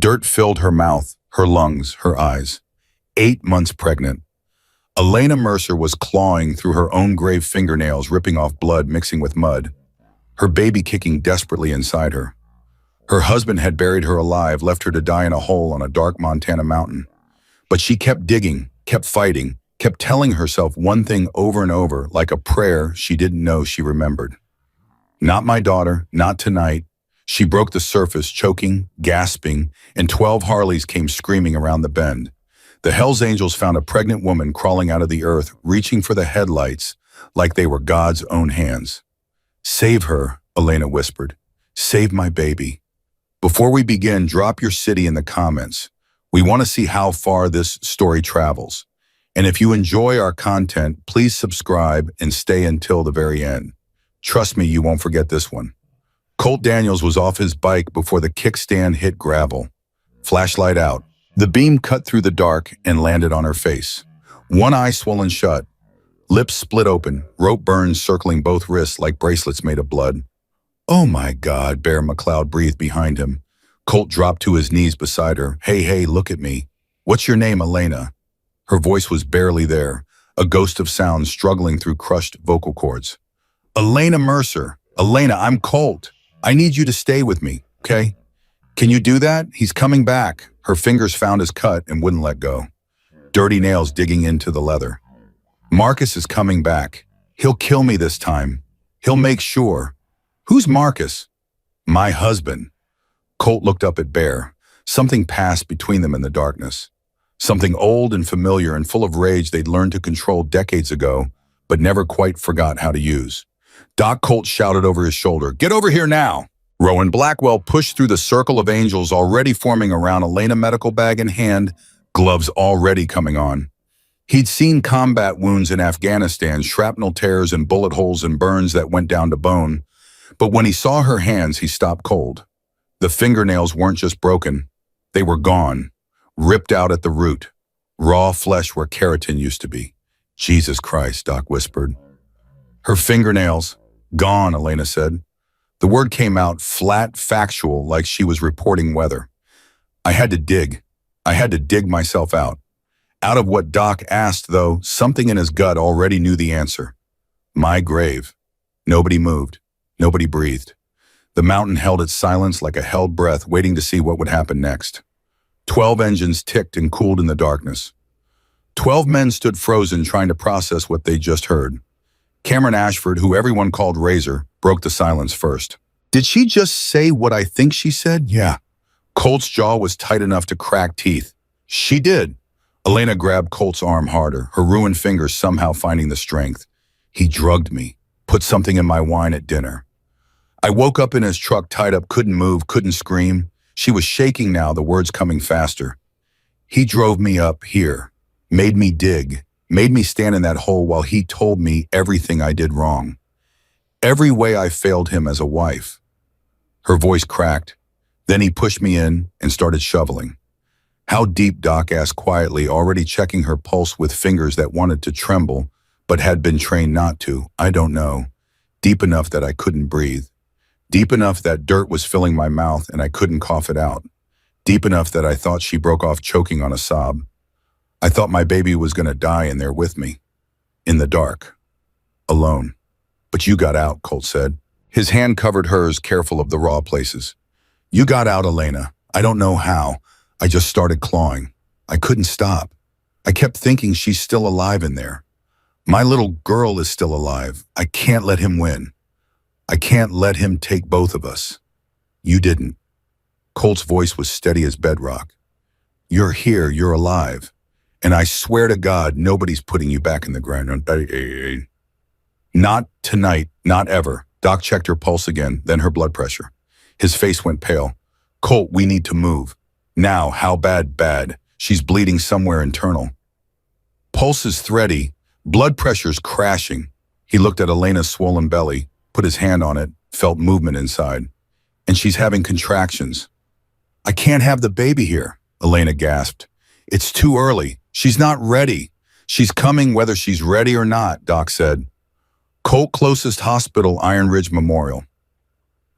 Dirt filled her mouth, her lungs, her eyes. 8 months pregnant. Elena Mercer was clawing through her own grave fingernails, ripping off blood mixing with mud, her baby kicking desperately inside her. Her husband had buried her alive, left her to die in a hole on a dark Montana mountain. But she kept digging, kept fighting, kept telling herself one thing over and over, like a prayer she didn't know she remembered. Not my daughter, not tonight. She broke the surface, choking, gasping, and 12 Harleys came screaming around the bend. The Hells Angels found a pregnant woman crawling out of the earth, reaching for the headlights like they were God's own hands. "Save her," Elena whispered. "Save my baby." Before we begin, drop your city in the comments. We want to see how far this story travels. And if you enjoy our content, please subscribe and stay until the very end. Trust me, you won't forget this one. Colt Daniels was off his bike before the kickstand hit gravel. Flashlight out. The beam cut through the dark and landed on her face. One eye swollen shut. Lips split open, rope burns circling both wrists like bracelets made of blood. "Oh my God," Bear McLeod breathed behind him. Colt dropped to his knees beside her. Hey, look at me. What's your name, Elena?" Her voice was barely there, a ghost of sound struggling through crushed vocal cords. "Elena Mercer. Elena, I'm Colt. I need you to stay with me, okay? Can you do that? He's coming back." Her fingers found his cut and wouldn't let go. Dirty nails digging into the leather. "Marcus is coming back. He'll kill me this time. He'll make sure." "Who's Marcus?" "My husband." Colt looked up at Bear. Something passed between them in the darkness. Something old and familiar and full of rage they'd learned to control decades ago, but never quite forgot how to use. Doc Colt shouted over his shoulder, "Get over here now!" Rowan Blackwell pushed through the circle of angels already forming around Elena, medical bag in hand, gloves already coming on. He'd seen combat wounds in Afghanistan, shrapnel tears and bullet holes and burns that went down to bone. But when he saw her hands, he stopped cold. The fingernails weren't just broken. They were gone, ripped out at the root. Raw flesh where keratin used to be. "Jesus Christ," Doc whispered. "Her fingernails, gone," Elena said. The word came out flat, factual, like she was reporting weather. I had to dig. I had to dig myself out. Out of what Doc asked, though, something in his gut already knew the answer. My grave. Nobody moved. Nobody breathed. The mountain held its silence like a held breath, waiting to see what would happen next. 12 engines ticked and cooled in the darkness. 12 men stood frozen, trying to process what they just heard. Cameron Ashford, who everyone called Razor, broke the silence first. "Did she just say what I think she said?" "Yeah." Colt's jaw was tight enough to crack teeth. "She did." Elena grabbed Colt's arm harder, her ruined fingers somehow finding the strength. "He drugged me, put something in my wine at dinner." I woke up in his truck, tied up, couldn't move, couldn't scream. She was shaking now, the words coming faster. "He drove me up here, made me dig, made me stand in that hole while he told me everything I did wrong. Every way I failed him as a wife." Her voice cracked. Then he pushed me in and started shoveling. "How deep?" Doc asked quietly, already checking her pulse with fingers that wanted to tremble, but had been trained not to. "I don't know. Deep enough that I couldn't breathe. Deep enough that dirt was filling my mouth and I couldn't cough it out. Deep enough that I thought," she broke off, choking on a sob. "I thought my baby was going to die in there with me. In the dark. Alone. But you got out," Colt said. His hand covered hers, careful of the raw places. "You got out, Elena. I don't know how. I just started clawing. I couldn't stop. I kept thinking she's still alive in there. My little girl is still alive. I can't let him win. I can't let him take both of us. You didn't." Colt's voice was steady as bedrock. "You're here, you're alive. And I swear to God, nobody's putting you back in the ground." "Not tonight, not ever." Doc checked her pulse again, then her blood pressure. His face went pale. "Colt, we need to move. Now, how bad? Bad. She's bleeding somewhere internal. Pulse is thready, blood pressure's crashing." He looked at Elena's swollen belly, put his hand on it, felt movement inside. "And she's having contractions." "I can't have the baby here," Elena gasped. "It's too early. She's not ready. She's coming whether she's ready or not," Doc said. "Colt, closest hospital, Iron Ridge Memorial.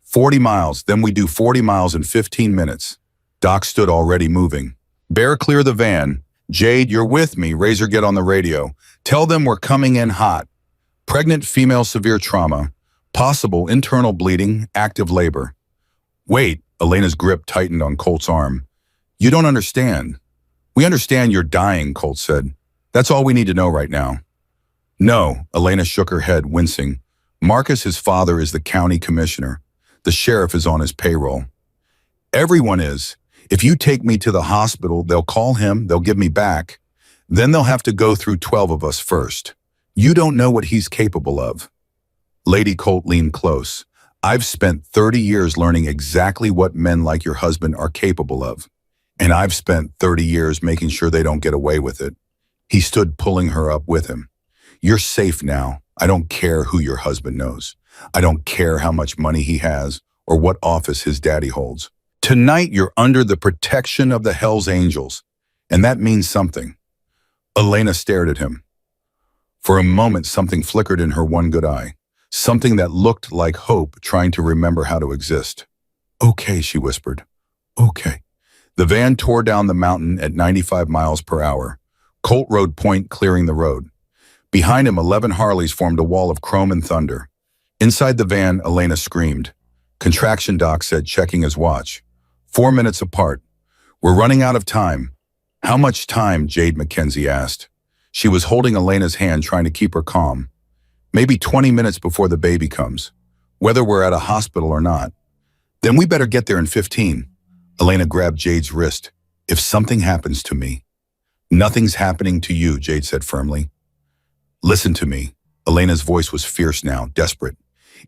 40 miles, then we do 40 miles in 15 minutes. Doc stood already moving. Bear, clear the van. Jade, you're with me. Razor, get on the radio. Tell them we're coming in hot. Pregnant female, severe trauma. Possible internal bleeding, active labor. Wait, Elena's grip tightened on Colt's arm. You don't understand. We understand you're dying, Colt said. That's all we need to know right now. No, Elena shook her head, wincing. Marcus, his father, is the county commissioner. The sheriff is on his payroll. Everyone is. If you take me to the hospital, they'll call him, they'll give me back. Then they'll have to go through 12 of us first. You don't know what he's capable of. Lady Colt leaned close. I've spent 30 years learning exactly what men like your husband are capable of. And I've spent 30 years making sure they don't get away with it. He stood, pulling her up with him. You're safe now. I don't care who your husband knows. I don't care how much money he has or what office his daddy holds. Tonight, you're under the protection of the Hells Angels, and that means something. Elena stared at him. For a moment, something flickered in her one good eye, something that looked like hope trying to remember how to exist. Okay, she whispered. Okay. The van tore down the mountain at 95 miles per hour. Colt rode point, clearing the road. Behind him, 11 Harleys formed a wall of chrome and thunder. Inside the van, Elena screamed. Contraction, Doc said, checking his watch. 4 minutes apart. We're running out of time. How much time? Jade McKenzie asked. She was holding Elena's hand, trying to keep her calm. Maybe 20 minutes before the baby comes, whether we're at a hospital or not. Then we better get there in 15. Elena grabbed Jade's wrist. If something happens to me. Nothing's happening to you, Jade said firmly. Listen to me. Elena's voice was fierce now, desperate.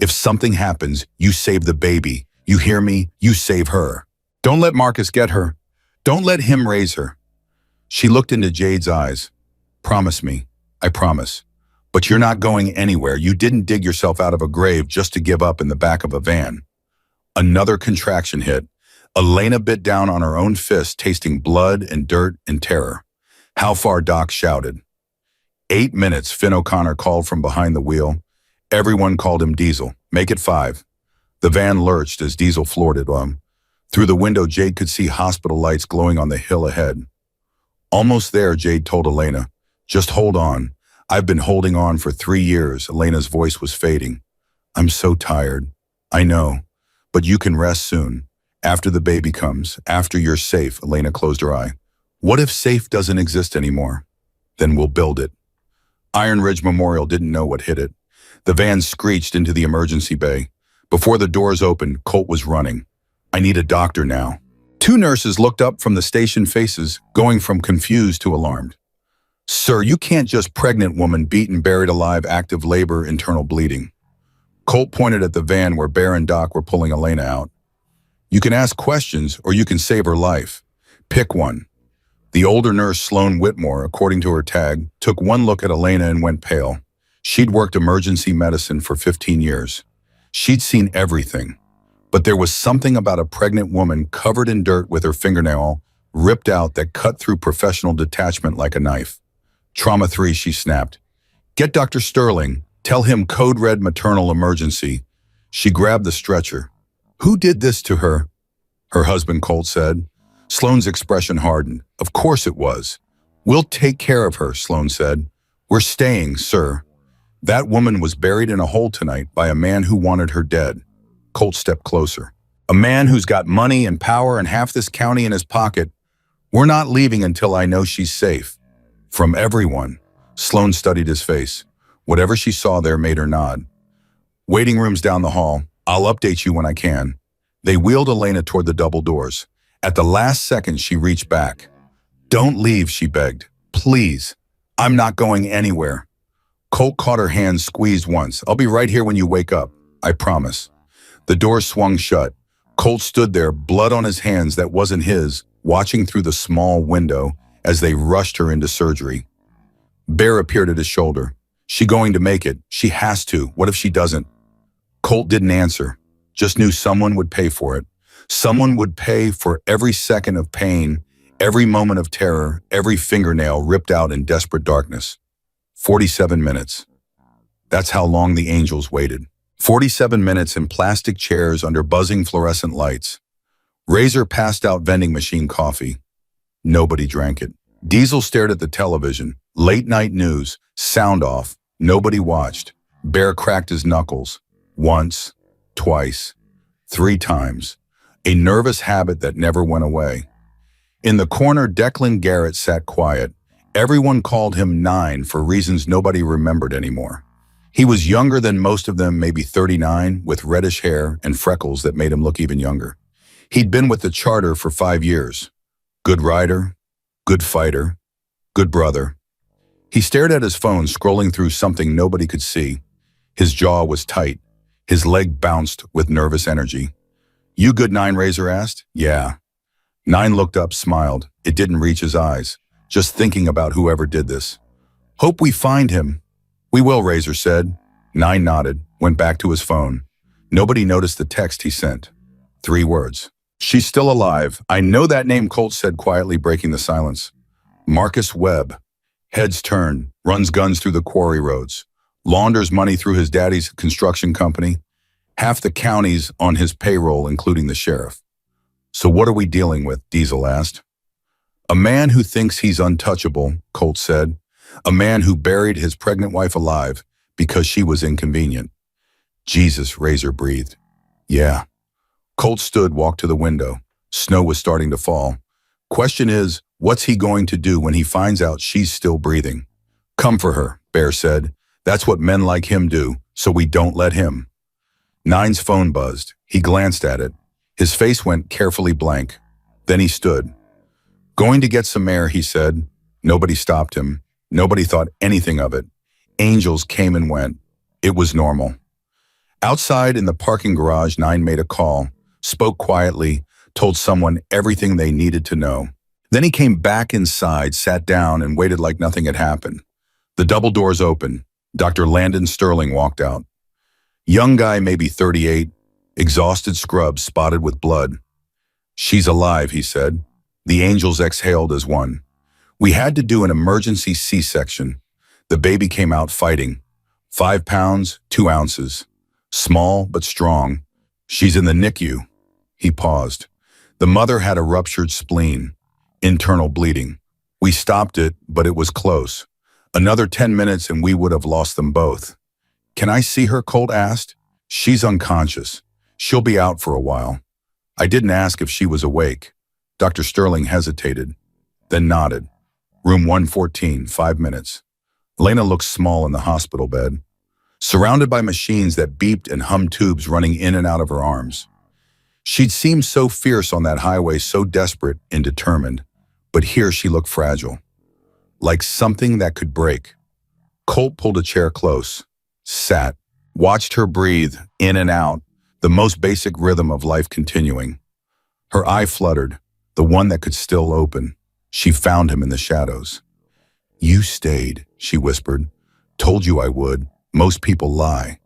If something happens, you save the baby. You hear me? You save her. Don't let Marcus get her. Don't let him raise her. She looked into Jade's eyes. Promise me. I promise. But you're not going anywhere. You didn't dig yourself out of a grave just to give up in the back of a van. Another contraction hit. Elena bit down on her own fist, tasting blood and dirt and terror. How far? Doc shouted. 8 minutes, Finn O'Connor called from behind the wheel. Everyone called him Diesel. Make it 5. The van lurched as Diesel floored it. Through the window, Jade could see hospital lights glowing on the hill ahead. Almost there, Jade told Elena. Just hold on. I've been holding on for 3 years. Elena's voice was fading. I'm so tired. I know. But you can rest soon. After the baby comes, after you're safe, Elena closed her eye. What if safe doesn't exist anymore? Then we'll build it. Iron Ridge Memorial didn't know what hit it. The van screeched into the emergency bay. Before the doors opened, Colt was running. I need a doctor now. 2 nurses looked up from the station faces, going from confused to alarmed. Sir, you can't just pregnant woman beaten, buried alive, active labor, internal bleeding. Colt pointed at the van where Bear and Doc were pulling Elena out. You can ask questions or you can save her life. Pick one. The older nurse, Sloan Whitmore, according to her tag, took one look at Elena and went pale. She'd worked emergency medicine for 15 years. She'd seen everything. But there was something about a pregnant woman covered in dirt with her fingernail ripped out that cut through professional detachment like a knife. Trauma 3, she snapped. Get Dr. Sterling. Tell him code red maternal emergency. She grabbed the stretcher. Who did this to her? Her husband, Colt said. Sloan's expression hardened. Of course it was. We'll take care of her, Sloan said. We're staying, sir. That woman was buried in a hole tonight by a man who wanted her dead. Colt stepped closer. A man who's got money and power and half this county in his pocket. We're not leaving until I know she's safe. From everyone. Sloan studied his face. Whatever she saw there made her nod. Waiting rooms down the hall. I'll update you when I can. They wheeled Elena toward the double doors. At the last second, she reached back. Don't leave, she begged. Please. I'm not going anywhere. Colt caught her hand, squeezed once. I'll be right here when you wake up. I promise. The door swung shut. Colt stood there, blood on his hands that wasn't his, watching through the small window as they rushed her into surgery. Bear appeared at his shoulder. She going to make it. She has to. What if she doesn't? Colt didn't answer. Just knew someone would pay for it. Someone would pay for every second of pain, every moment of terror, every fingernail ripped out in desperate darkness. 47 minutes. That's how long the angels waited. 47 minutes in plastic chairs under buzzing fluorescent lights. Razor passed out vending machine coffee. Nobody drank it. Diesel stared at the television. Late night news. Sound off. Nobody watched. Bear cracked his knuckles. Once. Twice. 3 times. A nervous habit that never went away. In the corner, Declan Garrett sat quiet. Everyone called him Nine for reasons nobody remembered anymore. He was younger than most of them, maybe 39, with reddish hair and freckles that made him look even younger. He'd been with the Charter for 5 years. Good rider, good fighter, good brother. He stared at his phone, scrolling through something nobody could see. His jaw was tight. His leg bounced with nervous energy. "You good, Nine?" Razor asked. "Yeah." Nine looked up, smiled. It didn't reach his eyes. Just thinking about whoever did this. "Hope we find him." "We will," Razor said. Nine nodded, went back to his phone. Nobody noticed the text he sent. 3 words. "She's still alive. I know that name," Colt said quietly, breaking the silence. Marcus Webb. Heads turn, runs guns through the quarry roads. Launders money through his daddy's construction company. Half the county's on his payroll, including the sheriff. "So what are we dealing with?" Diesel asked. "A man who thinks he's untouchable," Colt said. "A man who buried his pregnant wife alive because she was inconvenient." "Jesus," Razor breathed. "Yeah." Colt stood, walked to the window. Snow was starting to fall. "Question is, what's he going to do when he finds out she's still breathing?" "Come for her," Bear said. "That's what men like him do, so we don't let him." Nine's phone buzzed. He glanced at it. His face went carefully blank. Then he stood. "Going to get some air," he said. Nobody stopped him. Nobody thought anything of it. Angels came and went. It was normal. Outside in the parking garage, Nine made a call, spoke quietly, told someone everything they needed to know. Then he came back inside, sat down, and waited like nothing had happened. The double doors opened. Dr. Landon Sterling walked out. Young guy, maybe 38, exhausted scrub spotted with blood. "She's alive," he said. The angels exhaled as one. "We had to do an emergency C-section. The baby came out fighting. 5 pounds, 2 ounces. Small but strong. She's in the NICU." He paused. The mother had a ruptured spleen. Internal bleeding. "We stopped it, but it was close. Another 10 minutes and we would have lost them both." "Can I see her?" Colt asked. "She's unconscious. She'll be out for a while." I didn't ask if she was awake. Dr. Sterling hesitated, then nodded. "Room 114, 5 minutes." Elena looked small in the hospital bed, surrounded by machines that beeped and hummed, tubes running in and out of her arms. She'd seemed so fierce on that highway, so desperate and determined, but here she looked fragile, like something that could break. Colt pulled a chair close, sat, watched her breathe in and out, the most basic rhythm of life continuing. Her eye fluttered, the one that could still open. She found him in the shadows. "You stayed," she whispered. "Told you I would. Most people lie.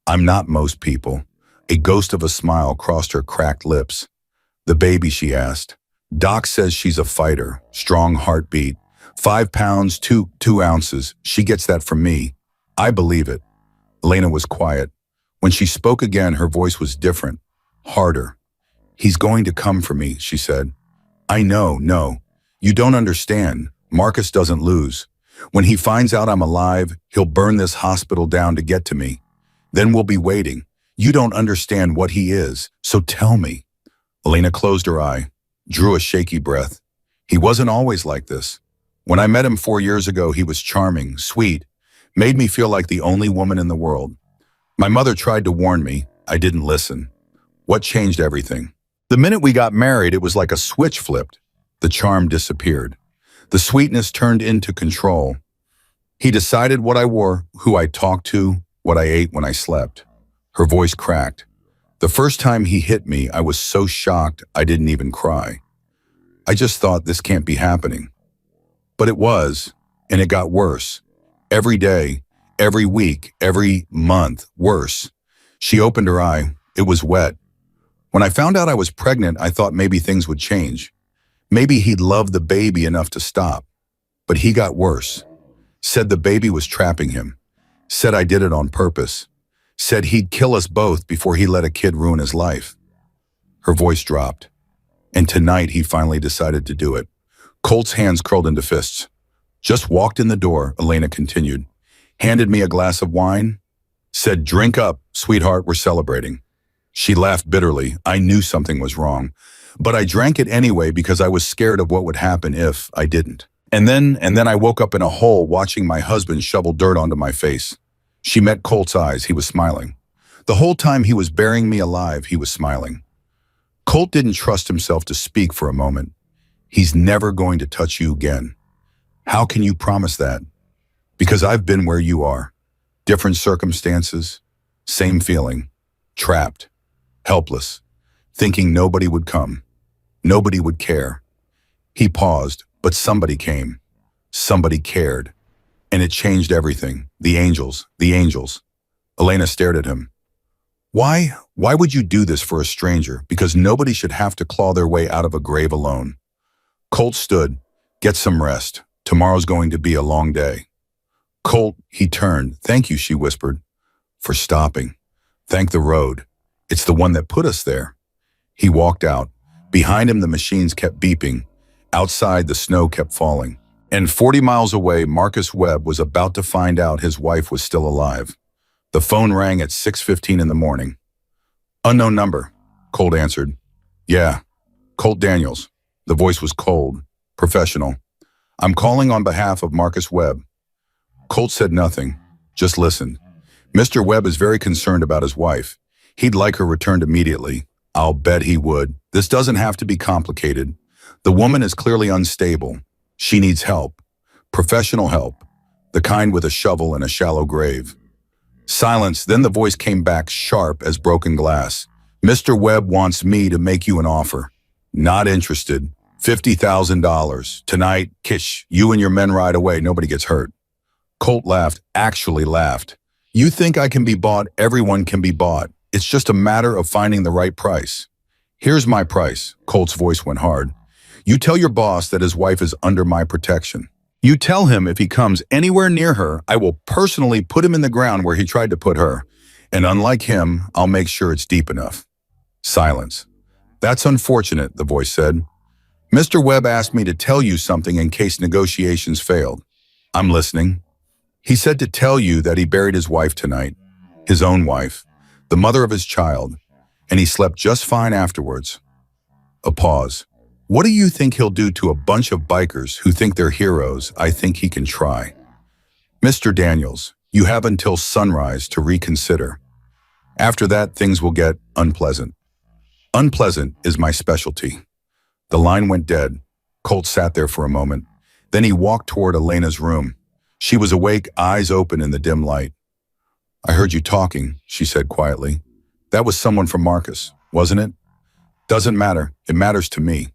I'm not most people." A ghost of a smile crossed her cracked lips. "The baby?" she asked. "Doc says she's a fighter, strong heartbeat. 5 pounds, 2 ounces. She gets that from me. I believe it." Elena was quiet. When she spoke again, her voice was different, harder. "He's going to come for me," she said. "I know, no. You don't understand. Marcus doesn't lose. When he finds out I'm alive, he'll burn this hospital down to get to me. Then we'll be waiting. You don't understand what he is, so tell me." Elena closed her eye, drew a shaky breath. "He wasn't always like this. When I met him 4 years ago, he was charming, sweet, made me feel like the only woman in the world. My mother tried to warn me. I didn't listen. What changed everything? The minute we got married, it was like a switch flipped. The charm disappeared. The sweetness turned into control. He decided what I wore, who I talked to, what I ate when I slept." Her voice cracked. "The first time he hit me, I was so shocked I didn't even cry. I just thought, this can't be happening. But it was, and it got worse. Every day, every week, every month, worse." She opened her eye. It was wet. "When I found out I was pregnant, I thought maybe things would change. Maybe he'd love the baby enough to stop. But he got worse. Said the baby was trapping him. Said I did it on purpose. Said he'd kill us both before he let a kid ruin his life." Her voice dropped. And tonight he finally decided to do it. Colt's hands curled into fists. Just walked in the door, Elena continued. Handed me a glass of wine. Said, drink up, sweetheart, we're celebrating. She laughed bitterly. I knew something was wrong. But I drank it anyway because I was scared of what would happen if I didn't. And then I woke up in a hole watching my husband shovel dirt onto my face. She met Colt's eyes. He was smiling. The whole time he was burying me alive, he was smiling. Colt didn't trust himself to speak for a moment. He's never going to touch you again. How can you promise that? Because I've been where you are. Different circumstances, same feeling. Trapped, helpless, thinking nobody would come. Nobody would care. He paused, but somebody came. Somebody cared. And it changed everything. The angels, the angels. Elena stared at him. Why would you do this for a stranger? Because nobody should have to claw their way out of a grave alone. Colt stood. Get some rest. Tomorrow's going to be a long day. Colt, he turned. Thank you, she whispered. For stopping. Thank the road. It's the one that put us there. He walked out. Behind him, the machines kept beeping. Outside, the snow kept falling. And 40 miles away, Marcus Webb was about to find out his wife was still alive. The phone rang at 6:15 in the morning. Unknown number, Colt answered. Yeah, Colt Daniels. The voice was cold, professional. I'm calling on behalf of Marcus Webb. Colt said nothing, just listened. Mr. Webb is very concerned about his wife. He'd like her returned immediately. I'll bet he would. This doesn't have to be complicated. The woman is clearly unstable. She needs help. Professional help. The kind with a shovel and a shallow grave. Silence, then the voice came back sharp as broken glass. Mr. Webb wants me to make you an offer. Not interested. $50,000. Tonight, Kish, you and your men ride away. Nobody gets hurt. Colt laughed, actually laughed. You think I can be bought? Everyone can be bought. It's just a matter of finding the right price. Here's my price. Colt's voice went hard. You tell your boss that his wife is under my protection. You tell him if he comes anywhere near her, I will personally put him in the ground where he tried to put her. And unlike him, I'll make sure it's deep enough. Silence. That's unfortunate, the voice said. Mr. Webb asked me to tell you something in case negotiations failed. I'm listening. He said to tell you that he buried his wife tonight, his own wife, the mother of his child, and he slept just fine afterwards. A pause. What do you think he'll do to a bunch of bikers who think they're heroes? I think he can try. Mr. Daniels, you have until sunrise to reconsider. After that, things will get unpleasant. Unpleasant is my specialty. The line went dead. Colt sat there for a moment. Then he walked toward Elena's room. She was awake, eyes open in the dim light. I heard you talking, she said quietly. That was someone from Marcus, wasn't it? Doesn't matter. It matters to me.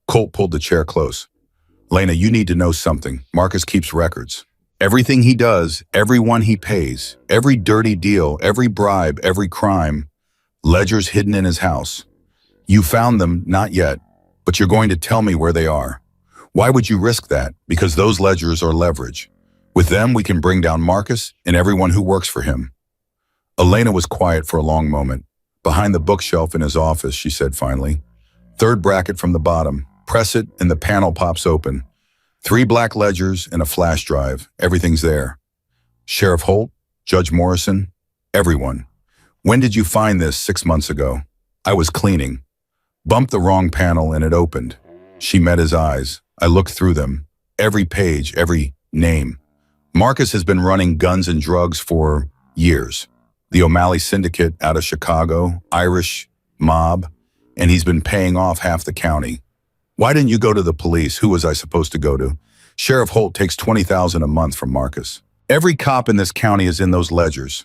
Colt pulled the chair close. Elena, you need to know something. Marcus keeps records. Everything he does, everyone he pays, every dirty deal, every bribe, every crime. Ledgers hidden in his house. You found them, not yet, but you're going to tell me where they are. Why would you risk that? Because those ledgers are leverage. With them, we can bring down Marcus and everyone who works for him. Elena was quiet for a long moment. Behind the bookshelf in his office, she said finally. Third bracket from the bottom. Press it and the panel pops open. 3 black ledgers and a flash drive. Everything's there. Sheriff Holt, Judge Morrison, everyone. When did you find this? 6 months ago. I was cleaning. Bumped the wrong panel and it opened. She met his eyes. I looked through them. Every page, every name. Marcus has been running guns and drugs for years. The O'Malley Syndicate out of Chicago, Irish mob, and he's been paying off half the county. Why didn't you go to the police? Who was I supposed to go to? Sheriff Holt takes $20,000 a month from Marcus. Every cop in this county is in those ledgers.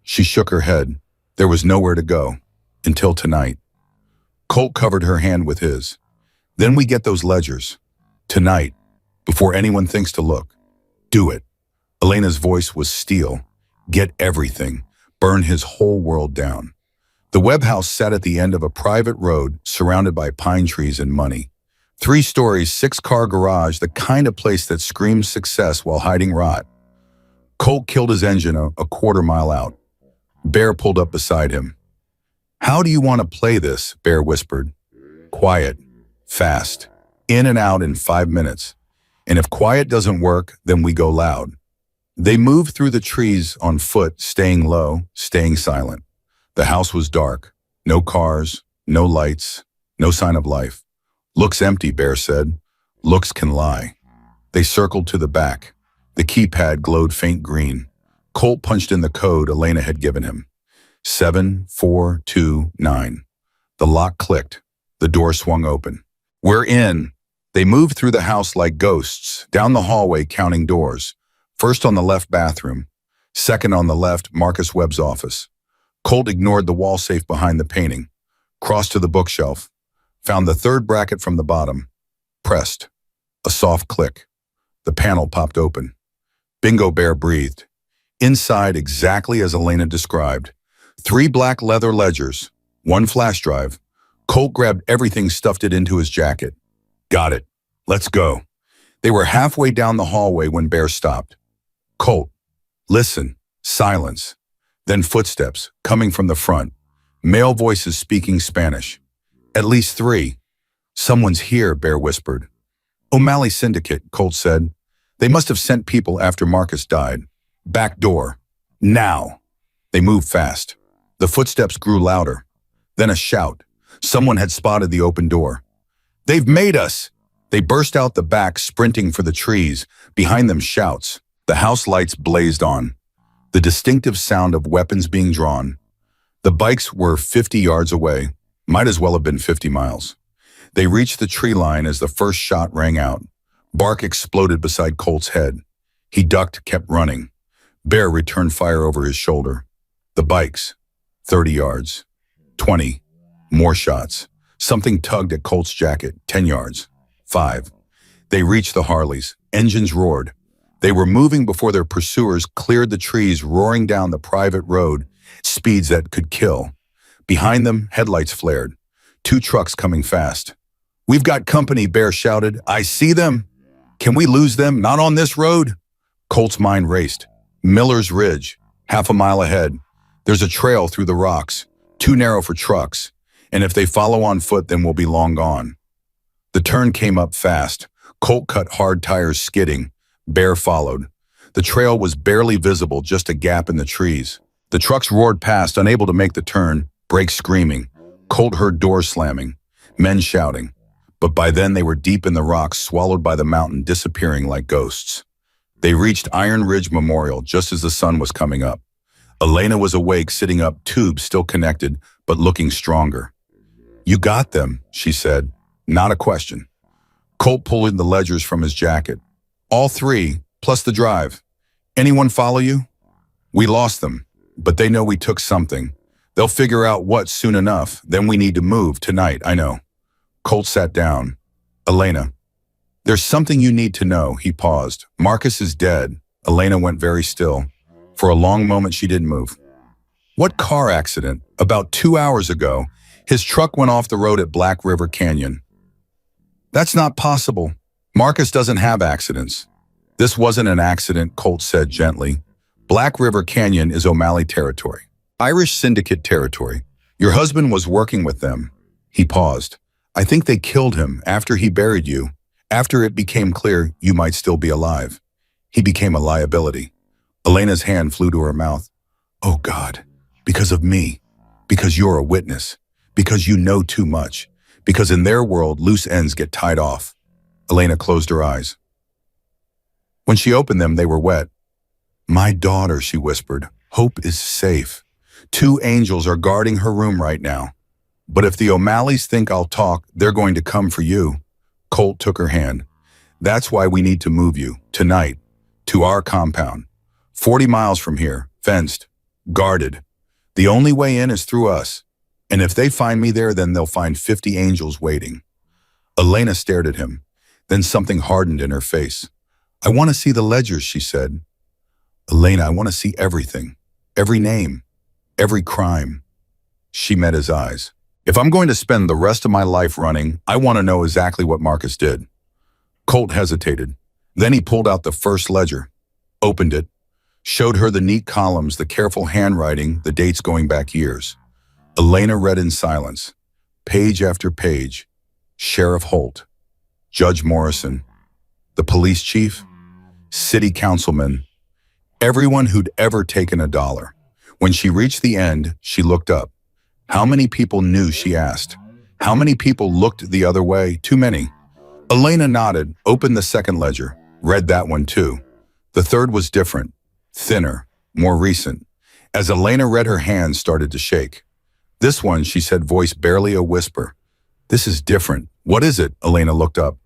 She shook her head. There was nowhere to go. Until tonight. Colt covered her hand with his. Then we get those ledgers. Tonight. Before anyone thinks to look. Do it. Elena's voice was steel. Get everything. Burn his whole world down. The Webb house sat at the end of a private road surrounded by pine trees and money. 3 stories, 6-car garage, the kind of place that screams success while hiding rot. Colt killed his engine a quarter mile out. Bear pulled up beside him. How do you want to play this? Bear whispered. Quiet. Fast. In and out in 5 minutes. And if quiet doesn't work, then we go loud. They moved through the trees on foot, staying low, staying silent. The house was dark. No cars, no lights, no sign of life. Looks empty, Bear said. Looks can lie. They circled to the back. The keypad glowed faint green. Colt punched in the code Elena had given him. 7429. The lock clicked. The door swung open. We're in. They moved through the house like ghosts, down the hallway counting doors. First on the left bathroom. Second on the left, Marcus Webb's office. Colt ignored the wall safe behind the painting. Crossed to the bookshelf. Found the third bracket from the bottom. Pressed. A soft click. The panel popped open. Bingo Bear breathed. Inside, exactly as Elena described. 3 black leather ledgers. 1 flash drive. Colt grabbed everything, stuffed it into his jacket. Got it. Let's go. They were halfway down the hallway when Bear stopped. Colt, listen. Silence. Then footsteps, coming from the front. Male voices speaking Spanish. At least 3. Someone's here, Bear whispered. O'Malley Syndicate, Colt said. They must have sent people after Marcus died. Back door. Now. They moved fast. The footsteps grew louder. Then a shout. Someone had spotted the open door. They've made us! They burst out the back, sprinting for the trees. Behind them, shouts. The house lights blazed on. The distinctive sound of weapons being drawn. The bikes were 50 yards away. Might as well have been 50 miles. They reached the tree line as the first shot rang out. Bark exploded beside Colt's head. He ducked, kept running. Bear returned fire over his shoulder. The bikes. 30 yards. 20. More shots. Something tugged at Colt's jacket. 10 yards. 5. They reached the Harleys. Engines roared. They were moving before their pursuers cleared the trees, roaring down the private road, speeds that could kill. Behind them, headlights flared. 2 trucks coming fast. We've got company, Bear shouted. I see them. Can we lose them? Not on this road. Colt's mind raced. Miller's Ridge, half a mile ahead. There's a trail through the rocks, too narrow for trucks. And if they follow on foot, then we'll be long gone. The turn came up fast. Colt cut hard tires, skidding. Bear followed. The trail was barely visible, just a gap in the trees. The trucks roared past, unable to make the turn, brakes screaming. Colt heard doors slamming, men shouting. But by then they were deep in the rocks, swallowed by the mountain, disappearing like ghosts. They reached Iron Ridge Memorial just as the sun was coming up. Elena was awake, sitting up, tubes still connected, but looking stronger. You got them, she said. Not a question. Colt pulled the ledgers from his jacket. All 3, plus the drive. Anyone follow you? We lost them, but they know we took something. They'll figure out what soon enough. Then we need to move tonight, I know. Colt sat down. Elena, there's something you need to know, he paused. Marcus is dead. Elena went very still. For a long moment, she didn't move. What car accident? About 2 hours ago, his truck went off the road at Black River Canyon. That's not possible. Marcus doesn't have accidents. This wasn't an accident, Colt said gently. Black River Canyon is O'Malley territory. Irish Syndicate territory. Your husband was working with them. He paused. I think they killed him after he buried you. After it became clear you might still be alive. He became a liability. Elena's hand flew to her mouth. Oh God, because of me. Because you're a witness. Because you know too much. Because in their world, loose ends get tied off. Elena closed her eyes. When she opened them, they were wet. My daughter, she whispered. Hope is safe. 2 angels are guarding her room right now. But if the O'Malleys think I'll talk, they're going to come for you. Colt took her hand. That's why we need to move you, tonight, to our compound. 40 miles from here, fenced, guarded. The only way in is through us. And if they find me there, then they'll find 50 angels waiting. Elena stared at him. Then something hardened in her face. I want to see the ledgers, she said. Elena, I want to see everything. Every name. Every crime. She met his eyes. If I'm going to spend the rest of my life running, I want to know exactly what Marcus did. Colt hesitated. Then he pulled out the first ledger, opened it, showed her the neat columns, the careful handwriting, the dates going back years. Elena read in silence, page after page, Sheriff Holt, Judge Morrison, the police chief, city councilman, everyone who'd ever taken a dollar. When she reached the end, she looked up. How many people knew, she asked. How many people looked the other way? Too many. Elena nodded, opened the second ledger, read that one too. The third was different, thinner, more recent. As Elena read, her hands started to shake. This one, she said, voice barely a whisper. This is different. What is it? Elena looked up.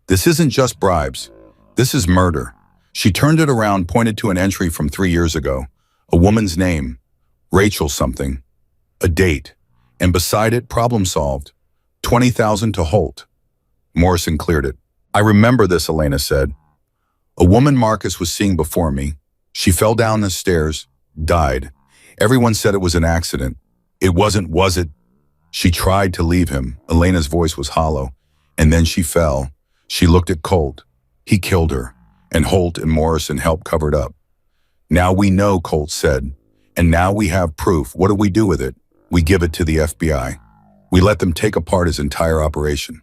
This isn't just bribes. This is murder. She turned it around, pointed to an entry from 3 years ago. A woman's name, Rachel something. A date. And beside it, problem solved. 20,000 to Holt. Morrison cleared it. I remember this, Elena said. A woman Marcus was seeing before me. She fell down the stairs, died. Everyone said it was an accident. It wasn't, was it? She tried to leave him. Elena's voice was hollow. And then she fell. She looked at Colt. He killed her. And Holt and Morrison helped cover it up. Now we know, Colt said. And now we have proof. What do we do with it? We give it to the FBI. We let them take apart his entire operation.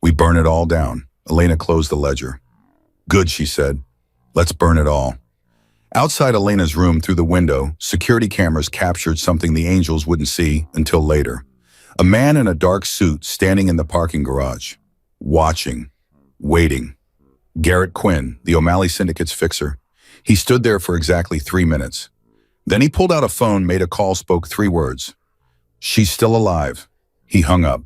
We burn it all down. Elena closed the ledger. Good, she said. Let's burn it all. Outside Elena's room, through the window, security cameras captured something the angels wouldn't see until later. A man in a dark suit standing in the parking garage. Watching. Waiting. Garrett Quinn, the O'Malley Syndicate's fixer. He stood there for exactly 3 minutes. Then he pulled out a phone, made a call, spoke 3 words. She's still alive. He hung up,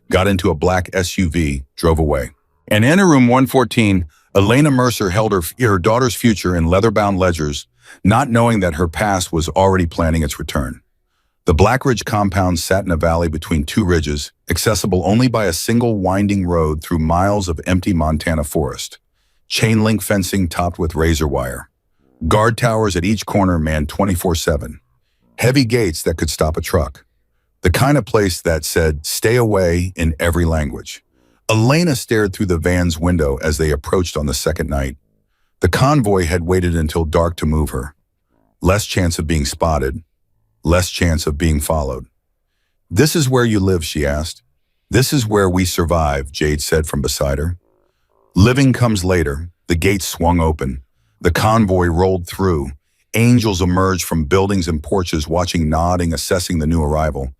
got into a black SUV, drove away. And in room 114, Elena Mercer held her daughter's future in leather-bound ledgers, not knowing that her past was already planning its return. The Black Ridge compound sat in a valley between 2 ridges, accessible only by a single winding road through miles of empty Montana forest. Chain-link fencing topped with razor wire. Guard towers at each corner manned 24/7. Heavy gates that could stop a truck. The kind of place that said, stay away, in every language. Elena stared through the van's window as they approached on the second night. The convoy had waited until dark to move her. Less chance of being spotted. Less chance of being followed. This is where you live, she asked. This is where we survive, Jade said from beside her. Living comes later. The gates swung open. The convoy rolled through. Angels emerged from buildings and porches, watching, nodding, assessing the new arrival.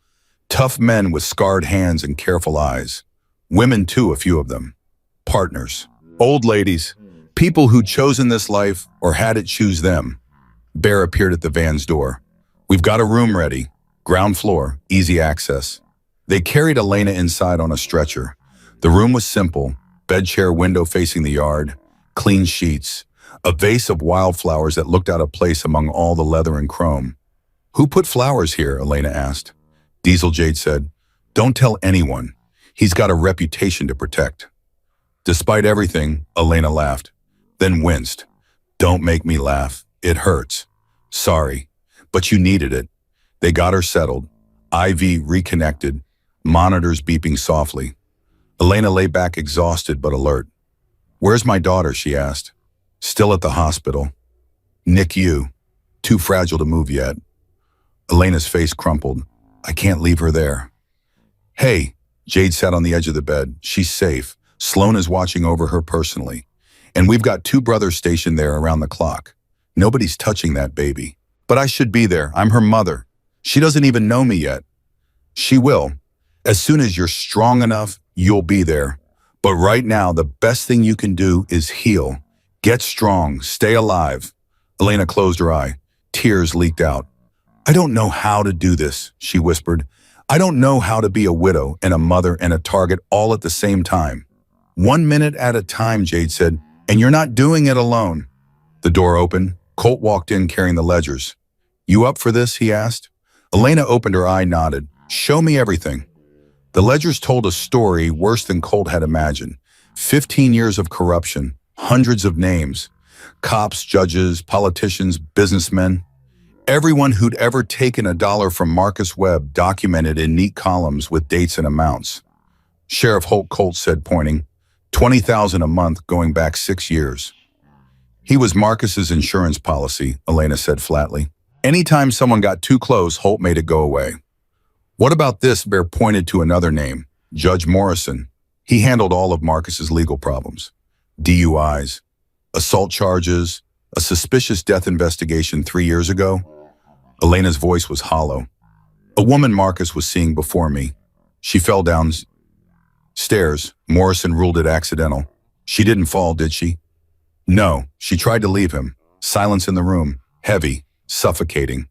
Tough men with scarred hands and careful eyes. Women too, a few of them. Partners. Old ladies. People who'd chosen this life or had it choose them. Bear appeared at the van's door. We've got a room ready. Ground floor, easy access. They carried Elena inside on a stretcher. The room was simple. Bed chair, window facing the yard. Clean sheets. A vase of wildflowers that looked out of place among all the leather and chrome. Who put flowers here? Elena asked. Diesel, Jade said. Don't tell anyone. He's got a reputation to protect. Despite everything, Elena laughed, then winced. Don't make me laugh. It hurts. Sorry, but you needed it. They got her settled. IV reconnected. Monitors beeping softly. Elena lay back, exhausted but alert. Where's my daughter? She asked. Still at the hospital. NICU. Too fragile to move yet. Elena's face crumpled. I can't leave her there. Hey, Jade sat on the edge of the bed. She's safe. Sloan is watching over her personally. And we've got 2 brothers stationed there around the clock. Nobody's touching that baby. But I should be there. I'm her mother. She doesn't even know me yet. She will. As soon as you're strong enough, you'll be there. But right now, the best thing you can do is heal. Get strong. Stay alive. Elena closed her eye. Tears leaked out. I don't know how to do this, she whispered. I don't know how to be a widow and a mother and a target all at the same time. 1 minute at a time, Jade said, and you're not doing it alone. The door opened. Colt walked in carrying the ledgers. You up for this? He asked. Elena opened her eye, nodded. Show me everything. The ledgers told a story worse than Colt had imagined. 15 years of corruption, hundreds of names. Cops, judges, politicians, businessmen. Everyone who'd ever taken a dollar from Marcus Webb documented in neat columns with dates and amounts. Sheriff Holt, Colt said, pointing. 20,000 a month going back 6 years. He was Marcus's insurance policy, Elena said flatly. Anytime someone got too close, Holt made it go away. What about this? Bear pointed to another name, Judge Morrison. He handled all of Marcus's legal problems. DUIs, assault charges, a suspicious death investigation 3 years ago. Elena's voice was hollow. A woman Marcus was seeing before me. She fell down stairs. Morrison ruled it accidental. She didn't fall, did she? No, she tried to leave him. Silence in the room, heavy, suffocating.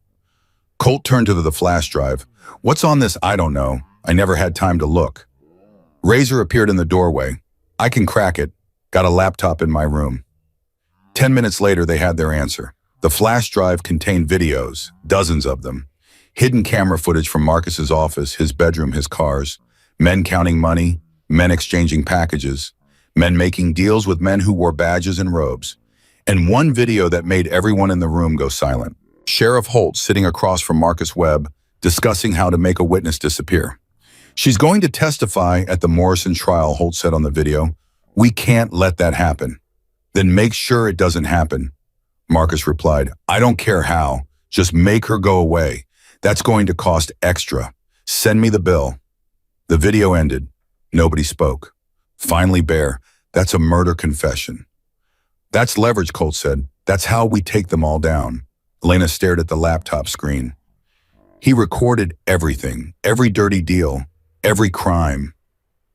Colt turned to the flash drive. What's on this? I don't know. I never had time to look. Razor appeared in the doorway. I can crack it. Got a laptop in my room. 10 minutes later, they had their answer. The flash drive contained videos, dozens of them. Hidden camera footage from Marcus's office, his bedroom, his cars. Men counting money, men exchanging packages, men making deals with men who wore badges and robes. And one video that made everyone in the room go silent. Sheriff Holt sitting across from Marcus Webb, discussing how to make a witness disappear. She's going to testify at the Morrison trial, Holt said on the video. We can't let that happen. Then make sure it doesn't happen. Marcus replied, I don't care how. Just make her go away. That's going to cost extra. Send me the bill. The video ended. Nobody spoke. Finally, Bear, that's a murder confession. That's leverage, Colt said. That's how we take them all down. Elena stared at the laptop screen. He recorded everything, every dirty deal, every crime.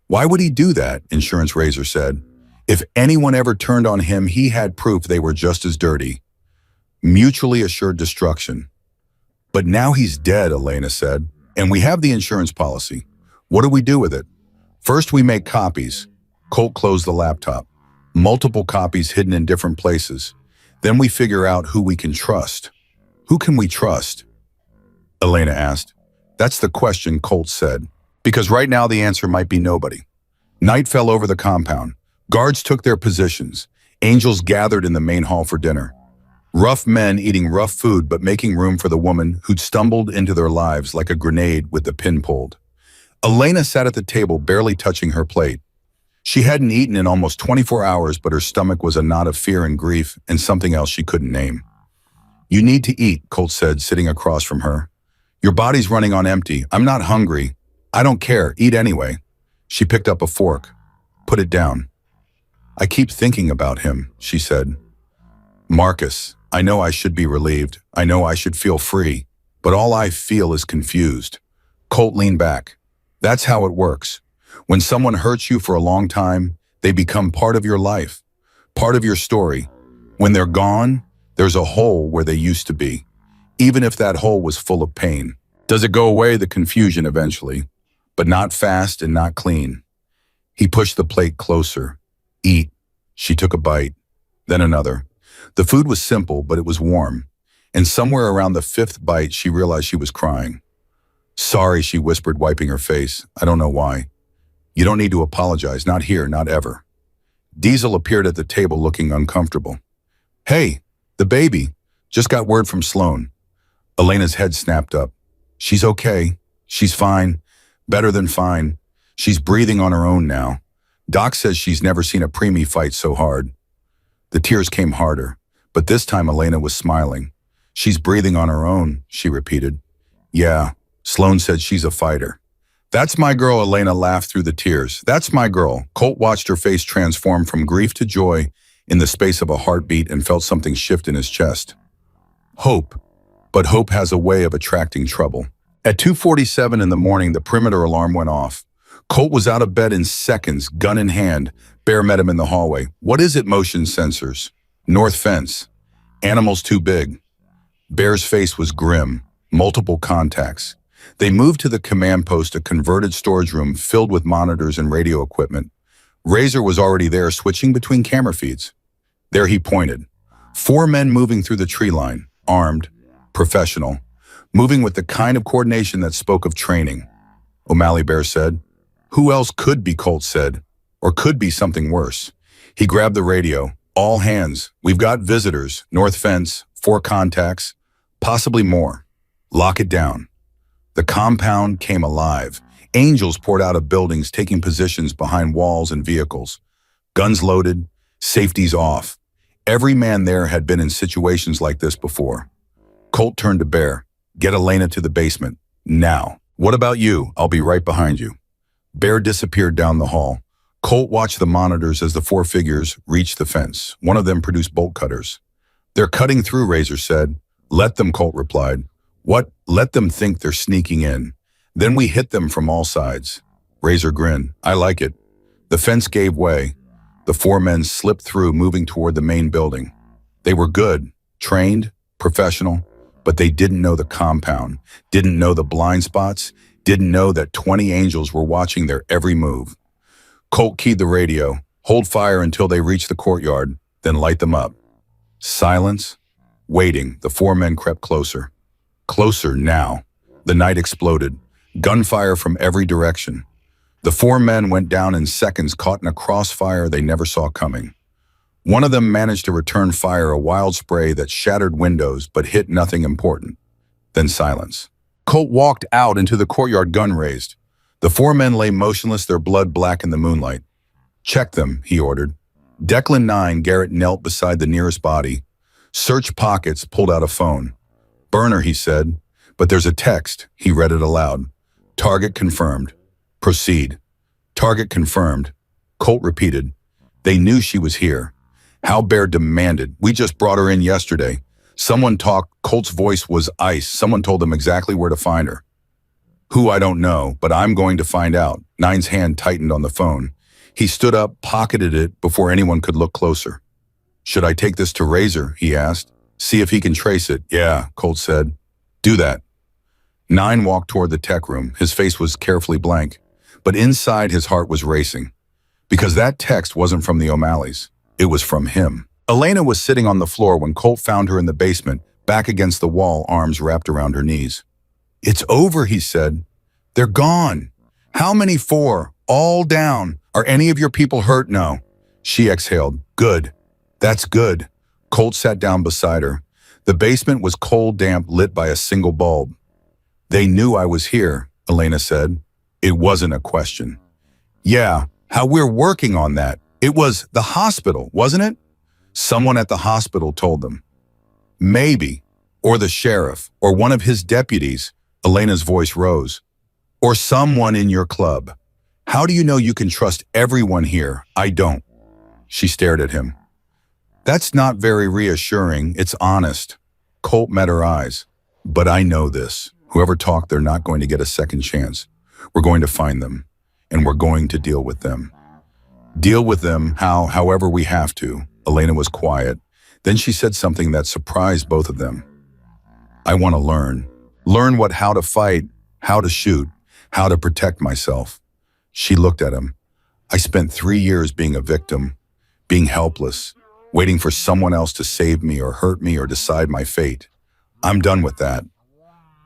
Why would he do that? Insurance Razor said. If anyone ever turned on him, he had proof they were just as dirty. Mutually assured destruction. But now he's dead, Elena said, and we have the insurance policy. What do we do with it? First, we make copies. Colt closed the laptop. Multiple copies hidden in different places. Then we figure out who we can trust. Who can we trust? Elena asked. That's the question, Colt said. Because right now the answer might be nobody. Night fell over the compound. Guards took their positions. Angels gathered in the main hall for dinner. Rough men eating rough food but making room for the woman who'd stumbled into their lives like a grenade with the pin pulled. Elena sat at the table, barely touching her plate. She hadn't eaten in almost 24 hours, but her stomach was a knot of fear and grief and something else she couldn't name. You need to eat, Colt said, sitting across from her. Your body's running on empty. I'm not hungry. I don't care. Eat anyway. She picked up a fork. Put it down. I keep thinking about him, she said. Marcus, I know I should be relieved. I know I should feel free. But all I feel is confused. Colt leaned back. That's how it works. When someone hurts you for a long time, they become part of your life, part of your story. When they're gone, there's a hole where they used to be, even if that hole was full of pain. Does it go away? The confusion eventually, but not fast and not clean. He pushed the plate closer. Eat. She took a bite, then another. The food was simple, but it was warm. And somewhere around the 5th bite, she realized she was crying. Sorry, she whispered, wiping her face. I don't know why. You don't need to apologize. Not here, not ever. Diesel appeared at the table looking uncomfortable. Hey, the baby. Just got word from Sloan. Elena's head snapped up. She's okay. She's fine. Better than fine. She's breathing on her own now. Doc says she's never seen a preemie fight so hard. The tears came harder, but this time Elena was smiling. She's breathing on her own, she repeated. Yeah, Sloan said she's a fighter. That's my girl, Elena laughed through the tears. That's my girl. Colt watched her face transform from grief to joy in the space of a heartbeat and felt something shift in his chest. Hope. But hope has a way of attracting trouble. At 2:47 in the morning, the perimeter alarm went off. Colt was out of bed in seconds, gun in hand. Bear met him in the hallway. What is it? Motion sensors. North fence. Animals too big. Bear's face was grim. Multiple contacts. They moved to the command post, a converted storage room filled with monitors and radio equipment. Razor was already there, switching between camera feeds. There he pointed. 4 men moving through the tree line, armed, professional, moving with the kind of coordination that spoke of training. O'Malley Bear said. Who else could be, Colt said, or could be something worse. He grabbed the radio. All hands. We've got visitors. North fence, 4 contacts, possibly more. Lock it down. The compound came alive. Angels poured out of buildings, taking positions behind walls and vehicles. Guns loaded, safeties off. Every man there had been in situations like this before. Colt turned to Bear. Get Elena to the basement. Now. What about you? I'll be right behind you. Bear disappeared down the hall. Colt watched the monitors as the four figures reached the fence. One of them produced bolt cutters. "They're cutting through," Razor said. "Let them," Colt replied. "What? Let them think they're sneaking in. Then we hit them from all sides." Razor grinned. "I like it." The fence gave way. The four men slipped through, moving toward the main building. They were good, trained, professional, but they didn't know the compound, didn't know the blind spots, didn't know that 20 angels were watching their every move. Colt keyed the radio. "Hold fire until they reach the courtyard, then light them up." Silence. Waiting, the four men crept closer. Closer now. The night exploded. Gunfire from every direction. The four men went down in seconds, caught in a crossfire they never saw coming. One of them managed to return fire, a wild spray that shattered windows but hit nothing important. Then silence. Colt walked out into the courtyard, gun raised. The four men lay motionless, their blood black in the moonlight. "Check them," he ordered. Declan 9, Garrett knelt beside the nearest body. Search pockets, pulled out a phone. "Burner," he said. "But there's a text." He read it aloud. "Target confirmed. Proceed." "Target confirmed." Colt repeated. They knew she was here. Hal Bear demanded. "We just brought her in yesterday." Someone talked. Colt's voice was ice. Someone told them exactly where to find her. "Who, I don't know, but I'm going to find out." Nine's hand tightened on the phone. He stood up, pocketed it before anyone could look closer. "Should I take this to Razor?" he asked. "See if he can trace it." "Yeah," Colt said. "Do that." Nine walked toward the tech room. His face was carefully blank, but inside his heart was racing. Because that text wasn't from the O'Malleys. It was from him. Elena was sitting on the floor when Colt found her in the basement, back against the wall, arms wrapped around her knees. "It's over," he said. "They're gone." "How many for?" "All down." "Are any of your people hurt?" "No." She exhaled. "Good. That's good." Colt sat down beside her. The basement was cold, damp, lit by a single bulb. "They knew I was here," Elena said. It wasn't a question. "Yeah, how we're working on that. It was the hospital, wasn't it?" "Someone at the hospital told them." "Maybe. Or the sheriff, or one of his deputies." Elena's voice rose. "Or someone in your club. How do you know you can trust everyone here?" "I don't." She stared at him. "That's not very reassuring. It's honest." Colt met her eyes. "But I know this. Whoever talked, they're not going to get a second chance. We're going to find them, and we're going to deal with them." "Deal with them however we have to." Elena was quiet. Then she said something that surprised both of them. "I want to learn. Learn how to fight, how to shoot, how to protect myself." She looked at him. "I spent 3 years being a victim, being helpless, waiting for someone else to save me or hurt me or decide my fate. I'm done with that."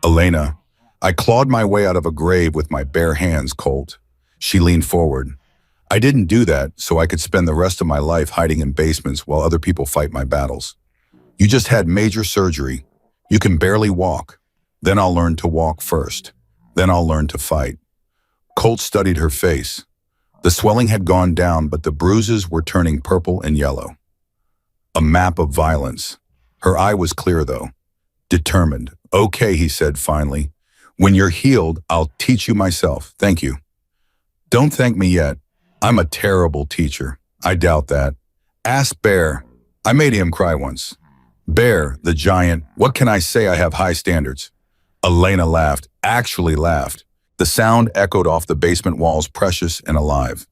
"Elena, I clawed my way out of a grave with my bare hands, Colt." She leaned forward. "I didn't do that so I could spend the rest of my life hiding in basements while other people fight my battles. You just had major surgery. You can barely walk. Then I'll learn to walk first. Then I'll learn to fight." Colt studied her face. The swelling had gone down, but the bruises were turning purple and yellow. A map of violence. Her eye was clear, though. Determined. "Okay," he said finally. "When you're healed, I'll teach you myself. Thank you." "Don't thank me yet. I'm a terrible teacher." "I doubt that. Ask Bear. I made him cry once." "Bear, the giant. What can I say? I have high standards." Elena laughed, actually laughed. The sound echoed off the basement walls, precious and alive.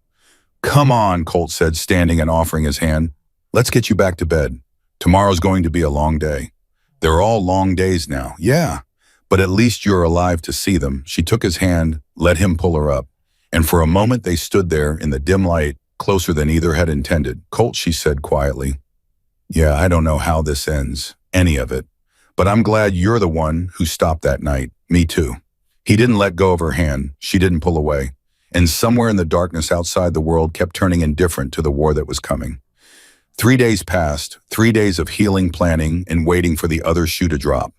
"Come on," Colt said, standing and offering his hand. "Let's get you back to bed. Tomorrow's going to be a long day." "They're all long days now." "Yeah, but at least you're alive to see them." She took his hand, let him pull her up. And for a moment they stood there in the dim light, closer than either had intended. "Colt," she said quietly. "Yeah, I don't know how this ends, any of it. But I'm glad you're the one who stopped that night. Me too." He didn't let go of her hand. She didn't pull away. And somewhere in the darkness outside, the world kept turning indifferent to the war that was coming. 3 days passed, 3 days of healing, planning, and waiting for the other shoe to drop.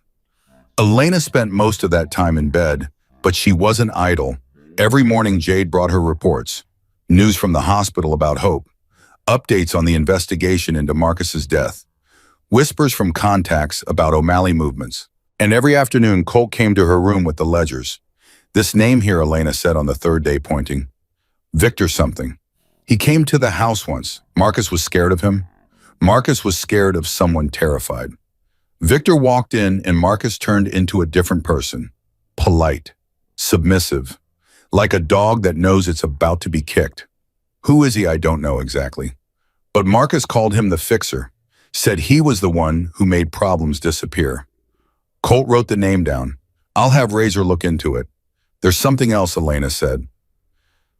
Elena spent most of that time in bed, but she wasn't idle. Every morning Jade brought her reports. News from the hospital about Hope. Updates on the investigation into Marcus's death. Whispers from contacts about O'Malley movements. And every afternoon Colt came to her room with the ledgers. "This name here," Elena said on the third day, pointing. "Victor something." He came to the house once. Marcus was scared of him. Marcus was scared of someone terrified. Victor walked in and Marcus turned into a different person. Polite, submissive, like a dog that knows it's about to be kicked. Who is he? I don't know exactly. But Marcus called him the fixer, said he was the one who made problems disappear. Colt wrote the name down. I'll have Razor look into it. There's something else, Elena said.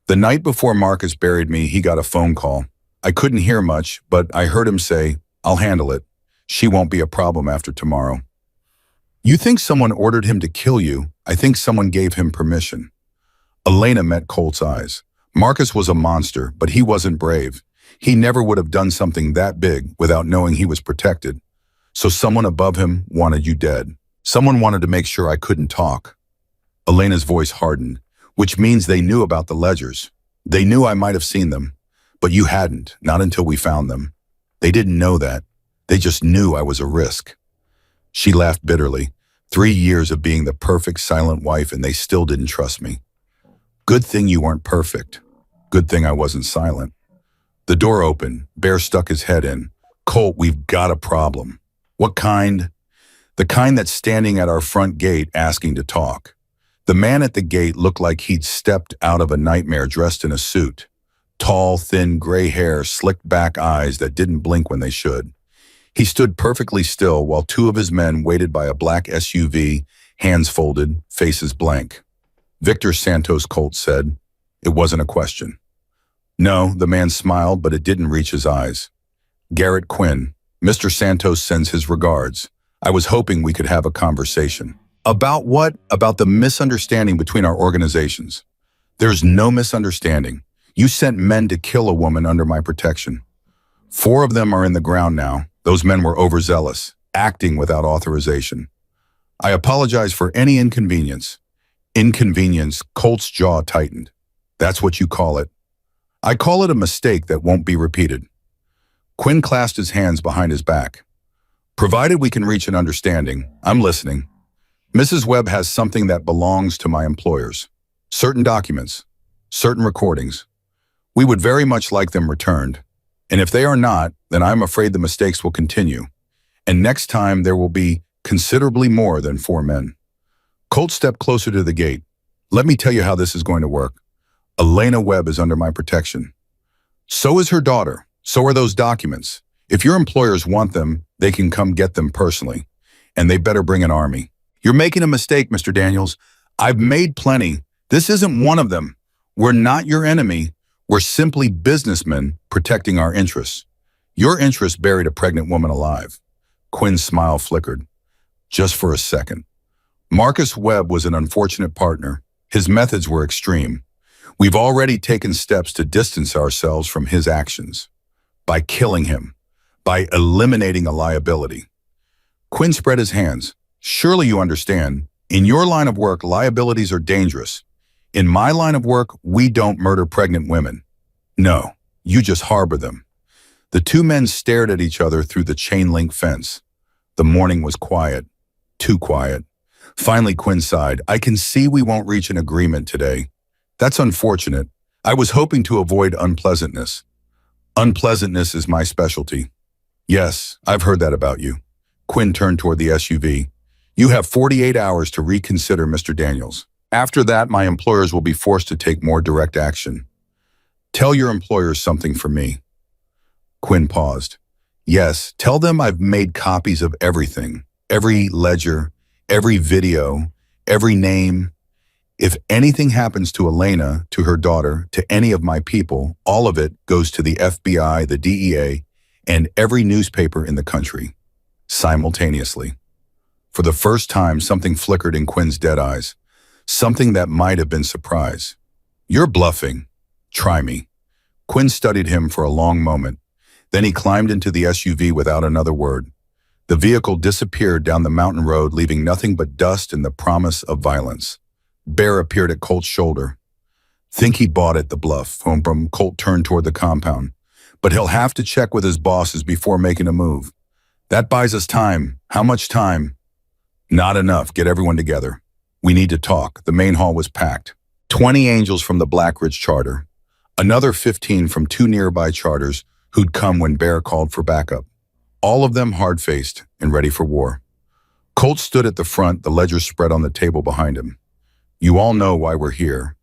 The night before Marcus buried me, he got a phone call. I couldn't hear much, but I heard him say, I'll handle it. She won't be a problem after tomorrow. You think someone ordered him to kill you? I think someone gave him permission. Elena met Colt's eyes. Marcus was a monster, but he wasn't brave. He never would have done something that big without knowing he was protected. So someone above him wanted you dead. Someone wanted to make sure I couldn't talk. Elena's voice hardened, which means they knew about the ledgers. They knew I might have seen them, but you hadn't, not until we found them. They didn't know that. They just knew I was a risk. She laughed bitterly. 3 years of being the perfect silent wife and they still didn't trust me. Good thing you weren't perfect. Good thing I wasn't silent. The door opened. Bear stuck his head in. Colt, we've got a problem. What kind? The kind that's standing at our front gate asking to talk. The man at the gate looked like he'd stepped out of a nightmare dressed in a suit. Tall, thin, gray hair, slicked back eyes that didn't blink when they should. He stood perfectly still while 2 of his men waited by a black SUV, hands folded, faces blank. Victor Santos, Colt said. It wasn't a question. No, the man smiled, but it didn't reach his eyes. Garrett Quinn, Mr. Santos sends his regards. I was hoping we could have a conversation. About what? About the misunderstanding between our organizations. There's no misunderstanding. You sent men to kill a woman under my protection. 4 of them are in the ground now. Those men were overzealous, acting without authorization. I apologize for any inconvenience. Inconvenience, Colt's jaw tightened. That's what you call it. I call it a mistake that won't be repeated. Quinn clasped his hands behind his back. Provided we can reach an understanding, I'm listening. Mrs. Webb has something that belongs to my employers. Certain documents, certain recordings. We would very much like them returned. And if they are not, then I'm afraid the mistakes will continue. And next time there will be considerably more than 4 men. Colt stepped closer to the gate. Let me tell you how this is going to work. Elena Webb is under my protection. So is her daughter. So are those documents. If your employers want them, they can come get them personally. And they better bring an army. You're making a mistake, Mr. Daniels. I've made plenty. This isn't one of them. We're not your enemy. We're simply businessmen protecting our interests. Your interests buried a pregnant woman alive. Quinn's smile flickered. Just for a second. Marcus Webb was an unfortunate partner. His methods were extreme. We've already taken steps to distance ourselves from his actions. By killing him. By eliminating a liability. Quinn spread his hands. Surely you understand. In your line of work, liabilities are dangerous. In my line of work, we don't murder pregnant women. No, you just harbor them. The 2 men stared at each other through the chain-link fence. The morning was quiet. Too quiet. Finally, Quinn sighed. I can see we won't reach an agreement today. That's unfortunate. I was hoping to avoid unpleasantness. Unpleasantness is my specialty. Yes, I've heard that about you. Quinn turned toward the SUV. You have 48 hours to reconsider, Mr. Daniels. After that, my employers will be forced to take more direct action. Tell your employers something for me. Quinn paused. Yes, tell them I've made copies of everything. Every ledger, every video, every name. If anything happens to Elena, to her daughter, to any of my people, all of it goes to the FBI, the DEA, and every newspaper in the country. Simultaneously. For the first time, something flickered in Quinn's dead eyes. Something that might have been surprise. You're bluffing. Try me. Quinn studied him for a long moment. Then he climbed into the SUV without another word. The vehicle disappeared down the mountain road, leaving nothing but dust and the promise of violence. Bear appeared at Colt's shoulder. Think he bought it, the bluff. Colt turned toward the compound. But he'll have to check with his bosses before making a move. That buys us time. How much time? Not enough. Get everyone together. We need to talk. The main hall was packed. 20 angels from the Black Ridge Charter. Another 15 from 2 nearby charters who'd come when Bear called for backup. All of them hard-faced and ready for war. Colt stood at the front, the ledger spread on the table behind him. You all know why we're here.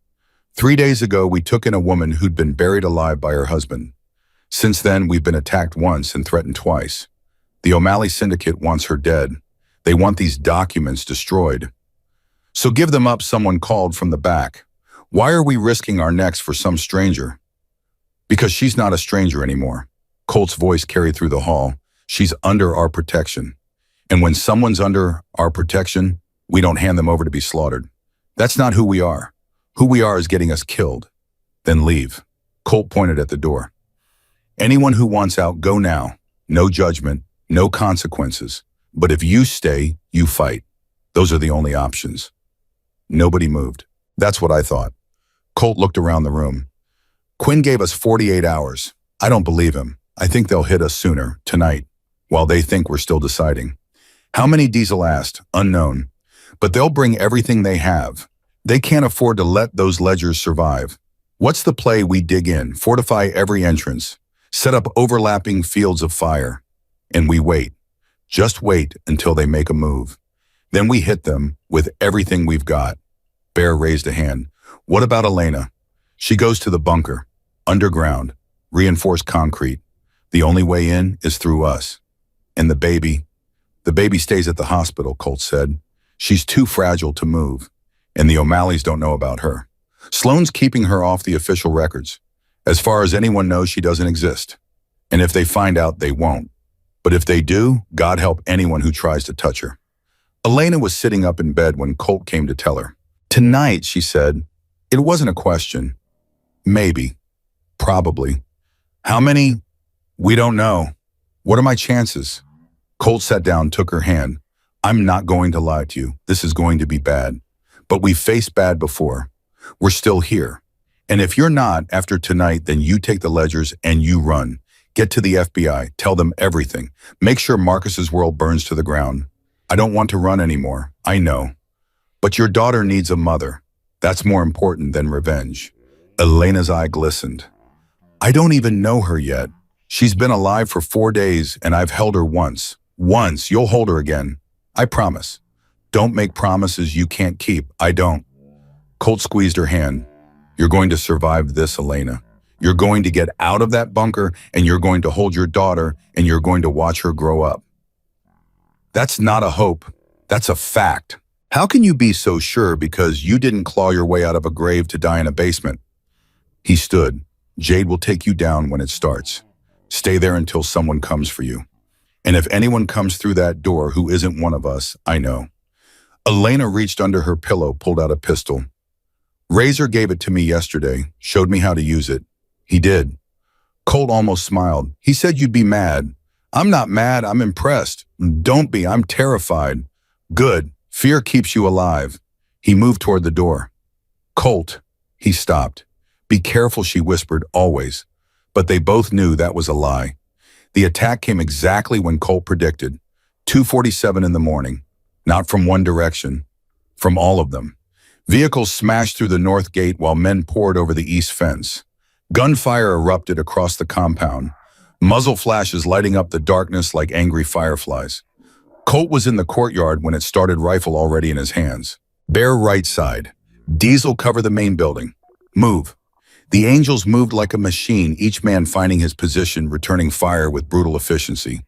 3 days ago, we took in a woman who'd been buried alive by her husband. Since then, we've been attacked once and threatened twice. The O'Malley Syndicate wants her dead. They want these documents destroyed. So give them up, someone called from the back. Why are we risking our necks for some stranger? Because she's not a stranger anymore. Colt's voice carried through the hall. She's under our protection. And when someone's under our protection, we don't hand them over to be slaughtered. That's not who we are. Who we are is getting us killed. Then leave. Colt pointed at the door. Anyone who wants out, go now. No judgment, no consequences. But if you stay, you fight. Those are the only options. Nobody moved. That's what I thought. Colt looked around the room. Quinn gave us 48 hours. I don't believe him. I think they'll hit us sooner, tonight, while they think we're still deciding. How many, Diesel asked, unknown. But they'll bring everything they have. They can't afford to let those ledgers survive. What's the play? We dig in, fortify every entrance, set up overlapping fields of fire, and we wait. Just wait until they make a move. Then we hit them with everything we've got. Bear raised a hand. What about Elena? She goes to the bunker, underground, reinforced concrete. The only way in is through us. And the baby stays at the hospital, Colt said. She's too fragile to move, and the O'Malleys don't know about her. Sloane's keeping her off the official records. As far as anyone knows, she doesn't exist. And if they find out, they won't. But if they do, God help anyone who tries to touch her. Elena was sitting up in bed when Colt came to tell her. Tonight, she said. It wasn't a question. Maybe. Probably. How many? We don't know. What are my chances? Colt sat down, took her hand. I'm not going to lie to you. This is going to be bad. But we've faced bad before. We're still here. And if you're not, after tonight, then you take the ledgers and you run. Get to the FBI. Tell them everything. Make sure Marcus's world burns to the ground. I don't want to run anymore. I know. But your daughter needs a mother. That's more important than revenge. Elena's eye glistened. I don't even know her yet. She's been alive for 4 days, and I've held her once. Once. You'll hold her again. I promise. Don't make promises you can't keep. I don't. Colt squeezed her hand. You're going to survive this, Elena. You're going to get out of that bunker, and you're going to hold your daughter, and you're going to watch her grow up. That's not a hope. That's a fact. How can you be so sure because you didn't claw your way out of a grave to die in a basement? He stood. Jade will take you down when it starts. Stay there until someone comes for you. And if anyone comes through that door who isn't one of us, I know. Elena reached under her pillow, pulled out a pistol. Razor gave it to me yesterday, showed me how to use it. He did. Colt almost smiled. He said you'd be mad. I'm not mad, I'm impressed. Don't be, I'm terrified. Good. Fear keeps you alive. He moved toward the door. Colt. He stopped. Be careful, she whispered, always. But they both knew that was a lie. The attack came exactly when Colt predicted. 2:47 in the morning. Not from one direction. From all of them. Vehicles smashed through the north gate while men poured over the east fence. Gunfire erupted across the compound. Muzzle flashes lighting up the darkness like angry fireflies. Colt was in the courtyard when it started, rifle already in his hands. Bear right side. Diesel cover the main building. Move. The Angels moved like a machine, each man finding his position, returning fire with brutal efficiency.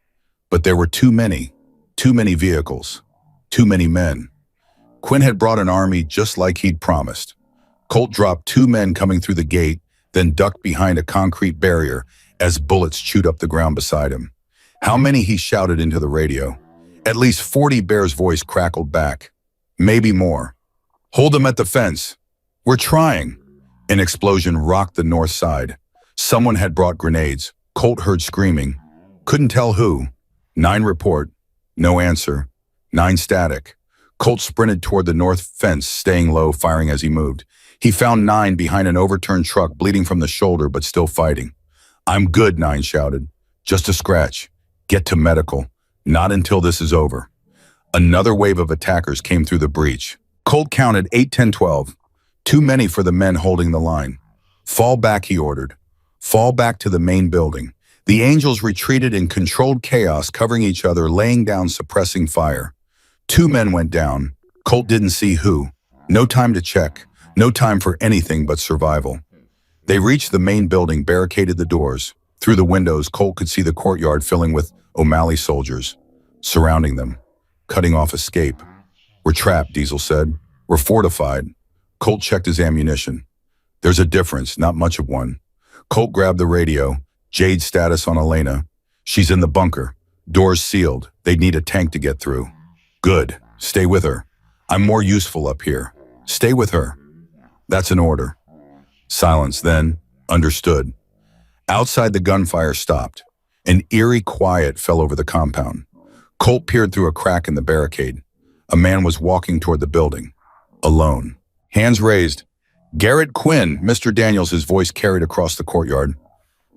But there were too many vehicles, too many men. Quinn had brought an army just like he'd promised. Colt dropped 2 men coming through the gate, then ducked behind a concrete barrier as bullets chewed up the ground beside him. How many? He shouted into the radio. At least 40, Bear's voice crackled back. Maybe more. Hold them at the fence. We're trying. An explosion rocked the north side. Someone had brought grenades. Colt heard screaming. Couldn't tell who. 9 report. No answer. 9 static. Colt sprinted toward the north fence, staying low, firing as he moved. He found 9 behind an overturned truck, bleeding from the shoulder, but still fighting. I'm good, 9 shouted. Just a scratch. Get to medical. Not until this is over. Another wave of attackers came through the breach. Colt counted 8, 10, 12. Too many for the men holding the line. Fall back, he ordered. Fall back to the main building. The angels retreated in controlled chaos, covering each other, laying down suppressing fire. 2 men went down. Colt didn't see who. No time to check. No time for anything but survival. They reached the main building, barricaded the doors. Through the windows, Colt could see the courtyard filling with O'Malley soldiers, surrounding them, cutting off escape. "We're trapped," Diesel said. "We're fortified." Colt checked his ammunition. "There's a difference, not much of one." Colt grabbed the radio. "Jade's status on Elena. She's in the bunker. Doors sealed. They'd need a tank to get through." "Good. Stay with her. I'm more useful up here." "Stay with her." "That's an order." Silence, then, "Understood." Outside, the gunfire stopped. An eerie quiet fell over the compound. Colt peered through a crack in the barricade. A man was walking toward the building, alone. Hands raised. "Garrett Quinn," Mr. Daniels, his voice carried across the courtyard.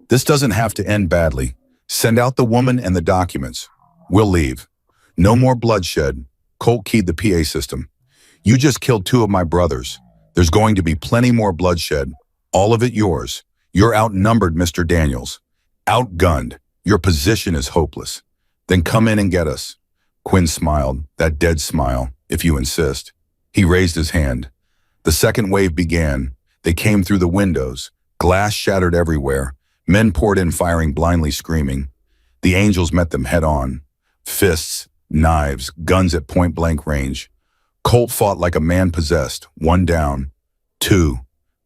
"This doesn't have to end badly. Send out the woman and the documents. We'll leave. No more bloodshed." Colt keyed the PA system. "You just killed 2 of my brothers. There's going to be plenty more bloodshed. All of it yours. You're outnumbered, Mr. Daniels. Outgunned. Your position is hopeless. Then come in and get us." Quinn smiled, that dead smile, "If you insist." He raised his hand. The second wave began. They came through the windows. Glass shattered everywhere. Men poured in, firing blindly, screaming. The angels met them head on. Fists, knives, guns at point-blank range. Colt fought like a man possessed. 1 down. 2.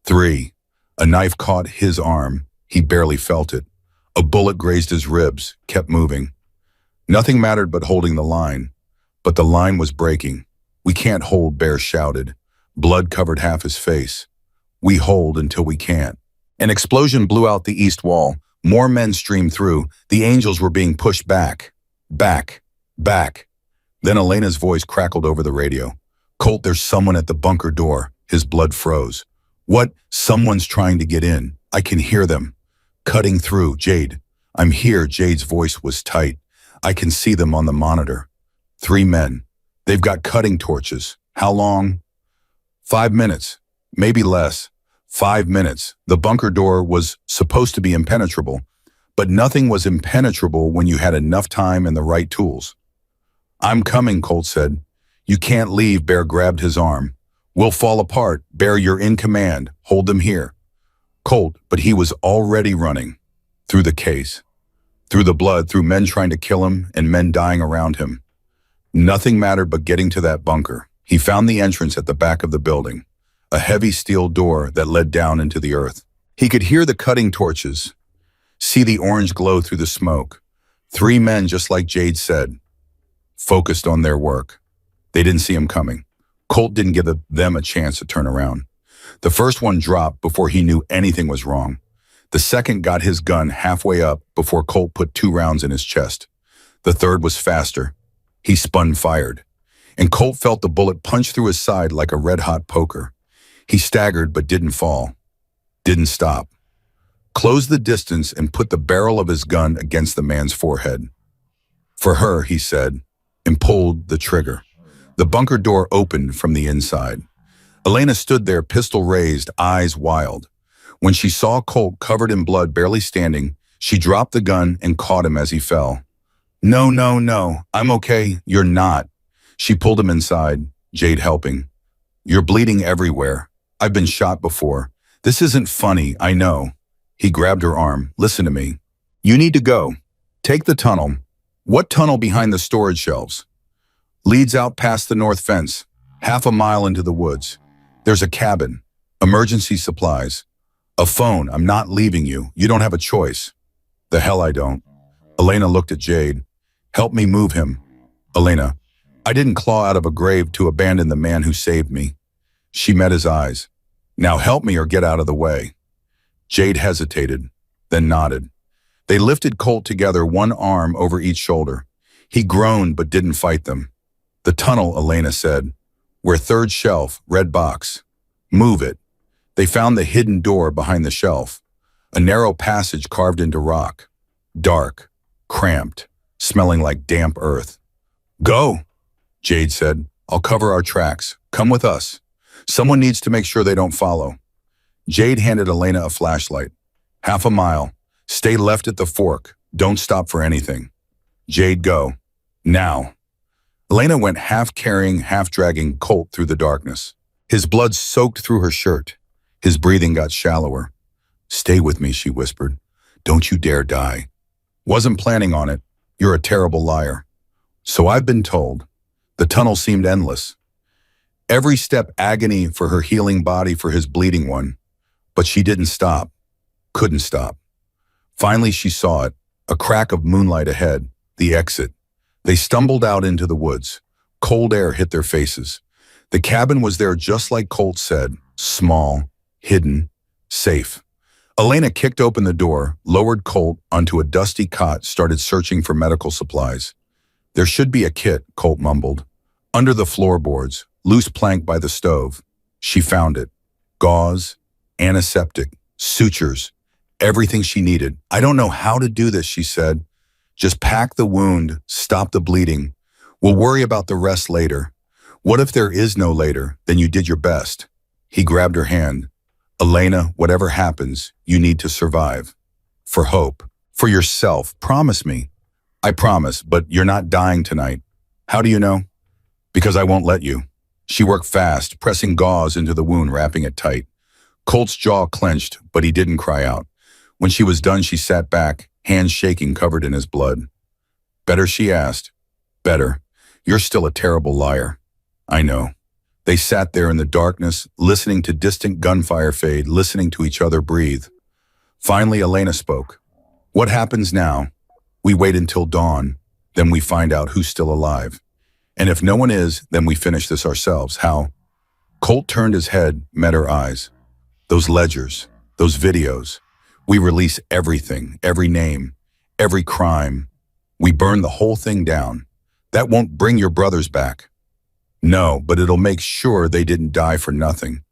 3. A knife caught his arm. He barely felt it. A bullet grazed his ribs, kept moving. Nothing mattered but holding the line. But the line was breaking. "We can't hold," Bear shouted. Blood covered half his face. "We hold until we can't." An explosion blew out the east wall. More men streamed through. The angels were being pushed back. Back. Back. Then Elena's voice crackled over the radio. "Colt, there's someone at the bunker door." His blood froze. "What? Someone's trying to get in. I can hear them. Cutting through. Jade. I'm here." Jade's voice was tight. "I can see them on the monitor. 3 men. They've got cutting torches. How long?" 5 minutes. Maybe less. 5 minutes. The bunker door was supposed to be impenetrable, but nothing was impenetrable when you had enough time and the right tools. "I'm coming," Colt said. "You can't leave." Bear grabbed his arm. "We'll fall apart. Bear, you're in command. Hold them here." Colt, but he was already running. Through the case. Through the blood, through men trying to kill him and men dying around him. Nothing mattered but getting to that bunker. He found the entrance at the back of the building, a heavy steel door that led down into the earth. He could hear the cutting torches, see the orange glow through the smoke. 3 men, just like Jade said, focused on their work. They didn't see him coming. Colt didn't give them a chance to turn around. The first one dropped before he knew anything was wrong. The second got his gun halfway up before Colt put 2 rounds in his chest. The third was faster. He spun, fired, and Colt felt the bullet punch through his side like a red-hot poker. He staggered but didn't fall, didn't stop. Closed the distance and put the barrel of his gun against the man's forehead. "For her," he said, and pulled the trigger. The bunker door opened from the inside. Elena stood there, pistol raised, eyes wild. When she saw Colt covered in blood, barely standing, she dropped the gun and caught him as he fell. "No, no, no, I'm okay." "You're not." She pulled him inside, Jade helping. "You're bleeding everywhere. I've been shot before. This isn't funny, I know." He grabbed her arm. "Listen to me. You need to go. Take the tunnel." "What tunnel?" "Behind the storage shelves. Leads out past the north fence, half a mile into the woods. There's a cabin, emergency supplies, a phone. I'm not leaving you. You don't have a choice." "The hell I don't." Elena looked at Jade. "Help me move him." "Elena, I didn't claw out of a grave to abandon the man who saved me." She met his eyes. "Now help me or get out of the way." Jade hesitated, then nodded. They lifted Colt together, one arm over each shoulder. He groaned but didn't fight them. "The tunnel," Elena said. "Where 3rd shelf, red box. Move it." They found the hidden door behind the shelf, a narrow passage carved into rock. Dark, cramped, smelling like damp earth. "Go," Jade said. "I'll cover our tracks. Come with us. Someone needs to make sure they don't follow." Jade handed Elena a flashlight. "Half a mile. Stay left at the fork. Don't stop for anything." "Jade, go. Now." Elena went half carrying, half dragging Colt through the darkness. His blood soaked through her shirt. His breathing got shallower. "Stay with me," she whispered. "Don't you dare die." "Wasn't planning on it. You're a terrible liar." "So I've been told." The tunnel seemed endless. Every step agony for her healing body, for his bleeding one. But she didn't stop. Couldn't stop. Finally she saw it, a crack of moonlight ahead, the exit. They stumbled out into the woods. Cold air hit their faces. The cabin was there just like Colt said, small, hidden, safe. Elena kicked open the door, lowered Colt onto a dusty cot, started searching for medical supplies. "There should be a kit," Colt mumbled. Under the floorboards, loose plank by the stove. She found it. Gauze, antiseptic, sutures, everything she needed. "I don't know how to do this," she said. "Just pack the wound, stop the bleeding. We'll worry about the rest later." "What if there is no later? Then you did your best." He grabbed her hand. "Elena, whatever happens, you need to survive. For hope. For yourself. Promise me." "I promise, but you're not dying tonight." "How do you know?" "Because I won't let you." She worked fast, pressing gauze into the wound, wrapping it tight. Colt's jaw clenched, but he didn't cry out. When she was done, she sat back, hands shaking, covered in his blood. "Better?" she asked. "Better. You're still a terrible liar." "I know." They sat there in the darkness, listening to distant gunfire fade, listening to each other breathe. Finally, Elena spoke. "What happens now? We wait until dawn, then we find out who's still alive. And if no one is, then we finish this ourselves. How?" Colt turned his head, met her eyes. "Those ledgers, those videos. We release everything, every name, every crime. We burn the whole thing down. That won't bring your brothers back." "No, but it'll make sure they didn't die for nothing."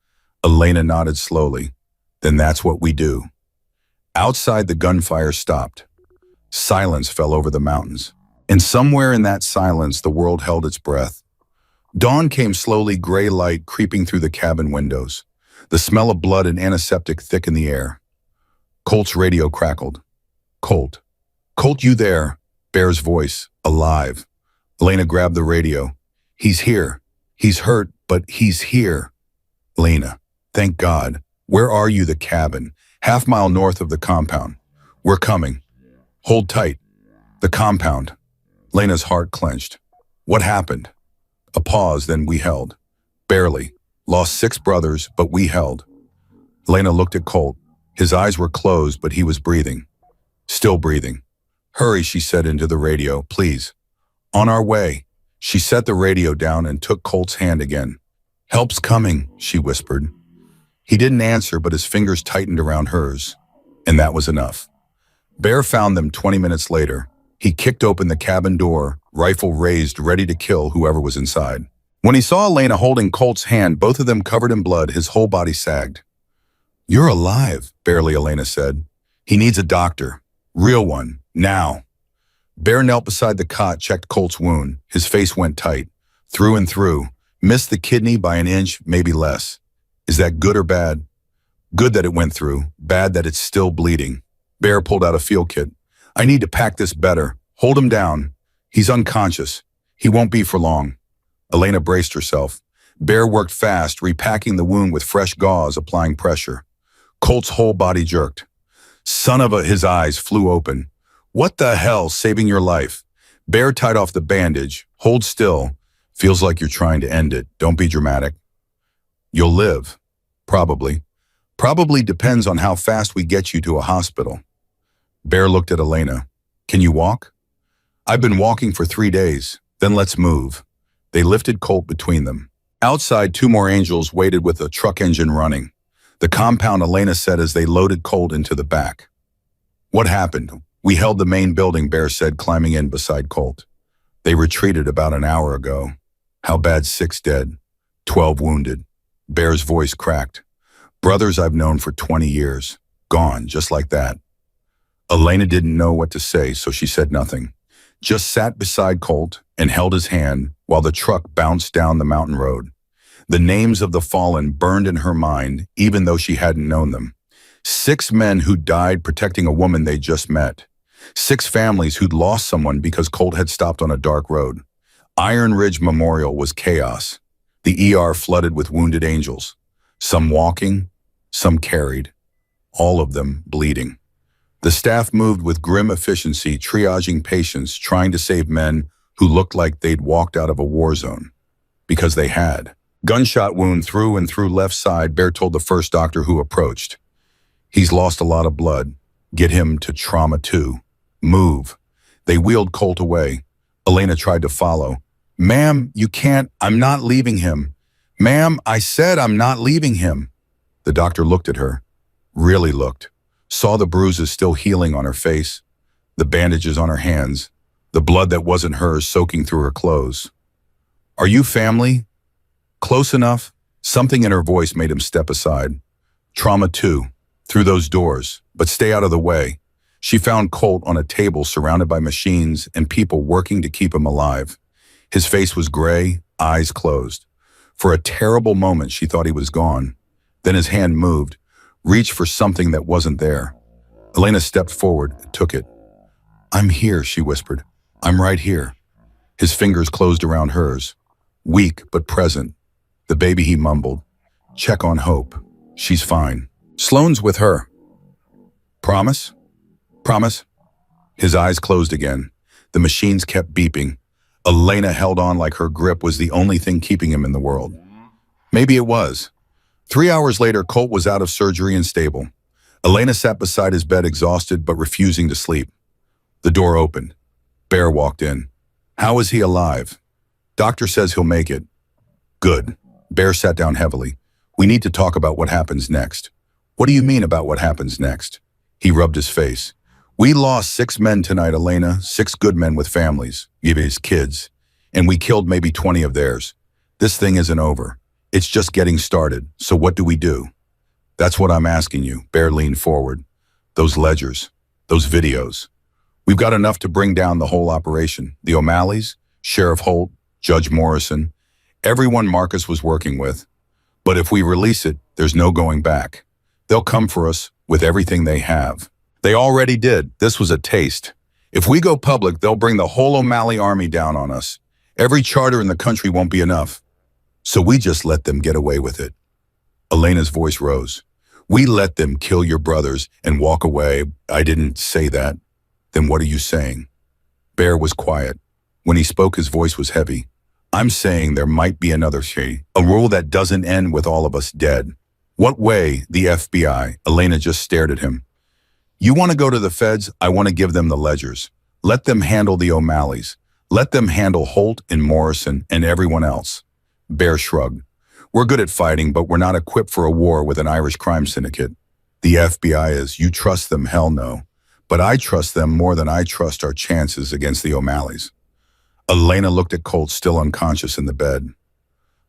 Elena nodded slowly. "Then that's what we do." Outside, the gunfire stopped. Silence fell over the mountains. And somewhere in that silence, the world held its breath. Dawn came slowly, gray light creeping through the cabin windows. The smell of blood and antiseptic thick in the air. Colt's radio crackled. "Colt. Colt, you there?" Bear's voice, alive. Elena grabbed the radio. "He's here. He's hurt, but he's here." "Elena, thank God. Where are you?" "The cabin. Half-mile north of the compound." "We're coming." "Hold tight." "The compound." Lena's heart clenched. "What happened?" A pause, then we held. "Barely. Lost 6 brothers, but we held." Elena looked at Colt. His eyes were closed, but he was breathing. Still breathing. "Hurry," she said into the radio, "please." "On our way." She set the radio down and took Colt's hand again. "Help's coming," she whispered. He didn't answer, but his fingers tightened around hers. And that was enough. Bear found them 20 minutes later. He kicked open the cabin door, rifle raised, ready to kill whoever was inside. When he saw Elena holding Colt's hand, both of them covered in blood, his whole body sagged. "You're alive," barely, Elena said. "He needs a doctor. Real one. Now." Bear knelt beside the cot, checked Colt's wound. His face went tight. Through and through. Missed the kidney by an inch, maybe less. "Is that good or bad?" "Good that it went through. Bad that it's still bleeding." Bear pulled out a field kit. "I need to pack this better. Hold him down. He's unconscious. He won't be for long." Elena braced herself. Bear worked fast, repacking the wound with fresh gauze, applying pressure. Colt's whole body jerked. "Son of a," his eyes flew open. "What the hell, saving your life?" Bear tied off the bandage. "Hold still. Feels like you're trying to end it. Don't be dramatic." "You'll live." "Probably." "Probably depends on how fast we get you to a hospital." Bear looked at Elena. "Can you walk?" "I've been walking for 3 days. Then let's move." They lifted Colt between them. Outside, 2 more angels waited with a truck engine running. "The compound," Elena said as they loaded Colt into the back. "What happened?" "We held the main building," Bear said, climbing in beside Colt. "They retreated about an hour ago." "How bad?" "6 dead. 12 wounded." Bear's voice cracked. "Brothers I've known for 20 years. Gone, just like that." Elena didn't know what to say, so she said nothing. Just sat beside Colt and held his hand while the truck bounced down the mountain road. The names of the fallen burned in her mind, even though she hadn't known them. 6 men who'd died protecting a woman they just met. 6 families who'd lost someone because Colt had stopped on a dark road. Iron Ridge Memorial was chaos. The ER flooded with wounded angels. Some walking, some carried. All of them bleeding. The staff moved with grim efficiency, triaging patients, trying to save men who looked like they'd walked out of a war zone. Because they had. Gunshot wound through and through left side, Bear told the first doctor who approached. He's lost a lot of blood. Get him to trauma 2. Move. They wheeled Colt away. Elena tried to follow. Ma'am, you can't. I'm not leaving him. Ma'am, I said I'm not leaving him. The doctor looked at her. Really looked. Saw the bruises still healing on her face. The bandages on her hands. The blood that wasn't hers soaking through her clothes. Are you family? Close enough? Something in her voice made him step aside. Trauma 2. Through those doors. But stay out of the way. She found Colt on a table surrounded by machines and people working to keep him alive. His face was gray, eyes closed. For a terrible moment, she thought he was gone. Then his hand moved, reached for something that wasn't there. Elena stepped forward and took it. I'm here, she whispered. I'm right here. His fingers closed around hers. Weak but present. The baby, he mumbled. Check on Hope. She's fine. Sloane's with her. Promise? Promise? His eyes closed again. The machines kept beeping. Elena held on like her grip was the only thing keeping him in the world. Maybe it was. 3 hours later, Colt was out of surgery and stable. Elena sat beside his bed exhausted but refusing to sleep. The door opened. Bear walked in. How is he alive? Doctor says he'll make it. Good. Bear sat down heavily. We need to talk about what happens next. What do you mean about what happens next? He rubbed his face. We lost 6 men tonight, Elena, 6 good men with families, even his kids, and we killed maybe 20 of theirs. This thing isn't over. It's just getting started, so what do we do? That's what I'm asking you. Bear leaned forward. Those ledgers, those videos. We've got enough to bring down the whole operation. The O'Malleys, Sheriff Holt, Judge Morrison, everyone Marcus was working with. But if we release it, there's no going back. They'll come for us with everything they have. They already did. This was a taste. If we go public, they'll bring the whole O'Malley army down on us. Every charter in the country won't be enough. So we just let them get away with it. Elena's voice rose. We let them kill your brothers and walk away. I didn't say that. Then what are you saying? Bear was quiet. When he spoke, his voice was heavy. I'm saying there might be another way, a rule that doesn't end with all of us dead. What way? The FBI. Elena just stared at him. You want to go to the feds? I want to give them the ledgers. Let them handle the O'Malleys. Let them handle Holt and Morrison and everyone else. Bear shrugged. We're good at fighting, but we're not equipped for a war with an Irish crime syndicate. The FBI is. You trust them? Hell no. But I trust them more than I trust our chances against the O'Malleys. Elena looked at Colt, still unconscious in the bed.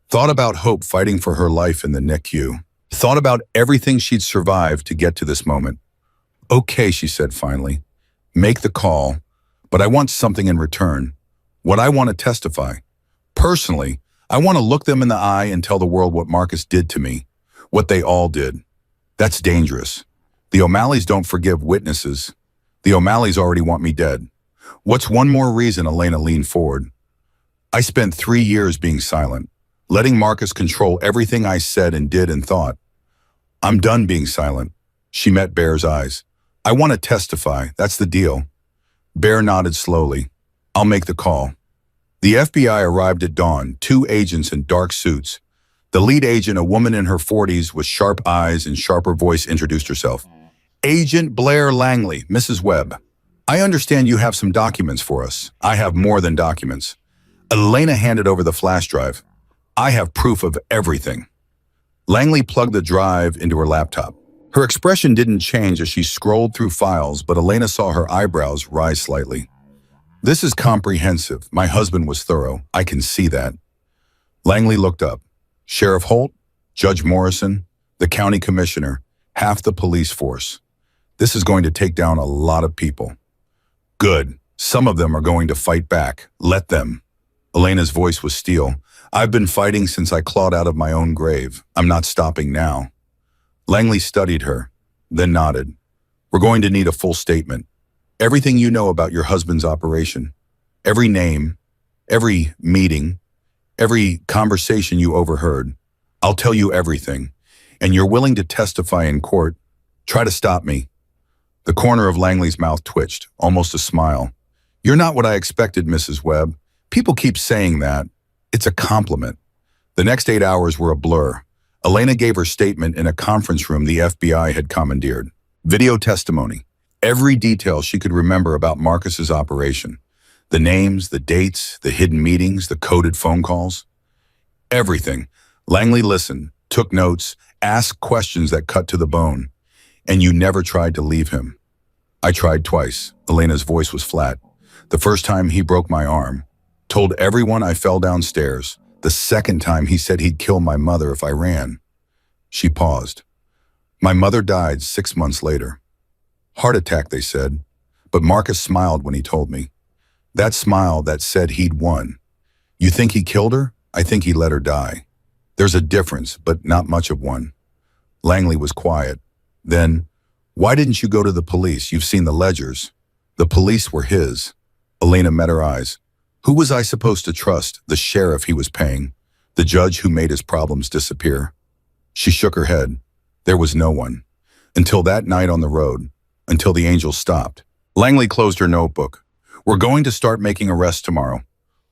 Thought about Hope fighting for her life in the NICU. Thought about everything she'd survived to get to this moment. Okay, she said finally. Make the call, but I want something in return. What I want to testify. Personally, I want to look them in the eye and tell the world what Marcus did to me, what they all did. That's dangerous. The O'Malleys don't forgive witnesses. The O'Malleys already want me dead. What's one more reason? Elena leaned forward. I spent 3 years being silent, letting Marcus control everything I said and did and thought. I'm done being silent. She met Bear's eyes. I want to testify. That's the deal. Bear nodded slowly. I'll make the call. The FBI arrived at dawn, 2 agents in dark suits. The lead agent, a woman in her 40s with sharp eyes and sharper voice, introduced herself. Agent Blair Langley, Mrs. Webb. I understand you have some documents for us. I have more than documents. Elena handed over the flash drive. I have proof of everything. Langley plugged the drive into her laptop. Her expression didn't change as she scrolled through files, but Elena saw her eyebrows rise slightly. This is comprehensive. My husband was thorough. I can see that. Langley looked up. Sheriff Holt, Judge Morrison, the county commissioner, half the police force. This is going to take down a lot of people. Good. Some of them are going to fight back. Let them. Elena's voice was steel. I've been fighting since I clawed out of my own grave. I'm not stopping now. Langley studied her, then nodded. We're going to need a full statement. Everything you know about your husband's operation. Every name, every meeting, every conversation you overheard. I'll tell you everything. And you're willing to testify in court. Try to stop me. The corner of Langley's mouth twitched, almost a smile. You're not what I expected, Mrs. Webb. People keep saying that. It's a compliment. The next 8 hours were a blur. Elena gave her statement in a conference room the FBI had commandeered. Video testimony. Every detail she could remember about Marcus's operation. The names, the dates, the hidden meetings, the coded phone calls. Everything. Langley listened, took notes, asked questions that cut to the bone. And you never tried to leave him. I tried twice. Elena's voice was flat. The first time he broke my arm. Told everyone I fell downstairs. The second time he said he'd kill my mother if I ran. She paused. My mother died 6 months later. Heart attack, they said. But Marcus smiled when he told me. That smile that said he'd won. You think he killed her? I think he let her die. There's a difference, but not much of one. Langley was quiet. Then, why didn't you go to the police? You've seen the ledgers. The police were his. Elena met her eyes. Who was I supposed to trust? The sheriff he was paying? The judge who made his problems disappear? She shook her head. There was no one. Until that night on the road. Until the angels stopped. Langley closed her notebook. We're going to start making arrests tomorrow.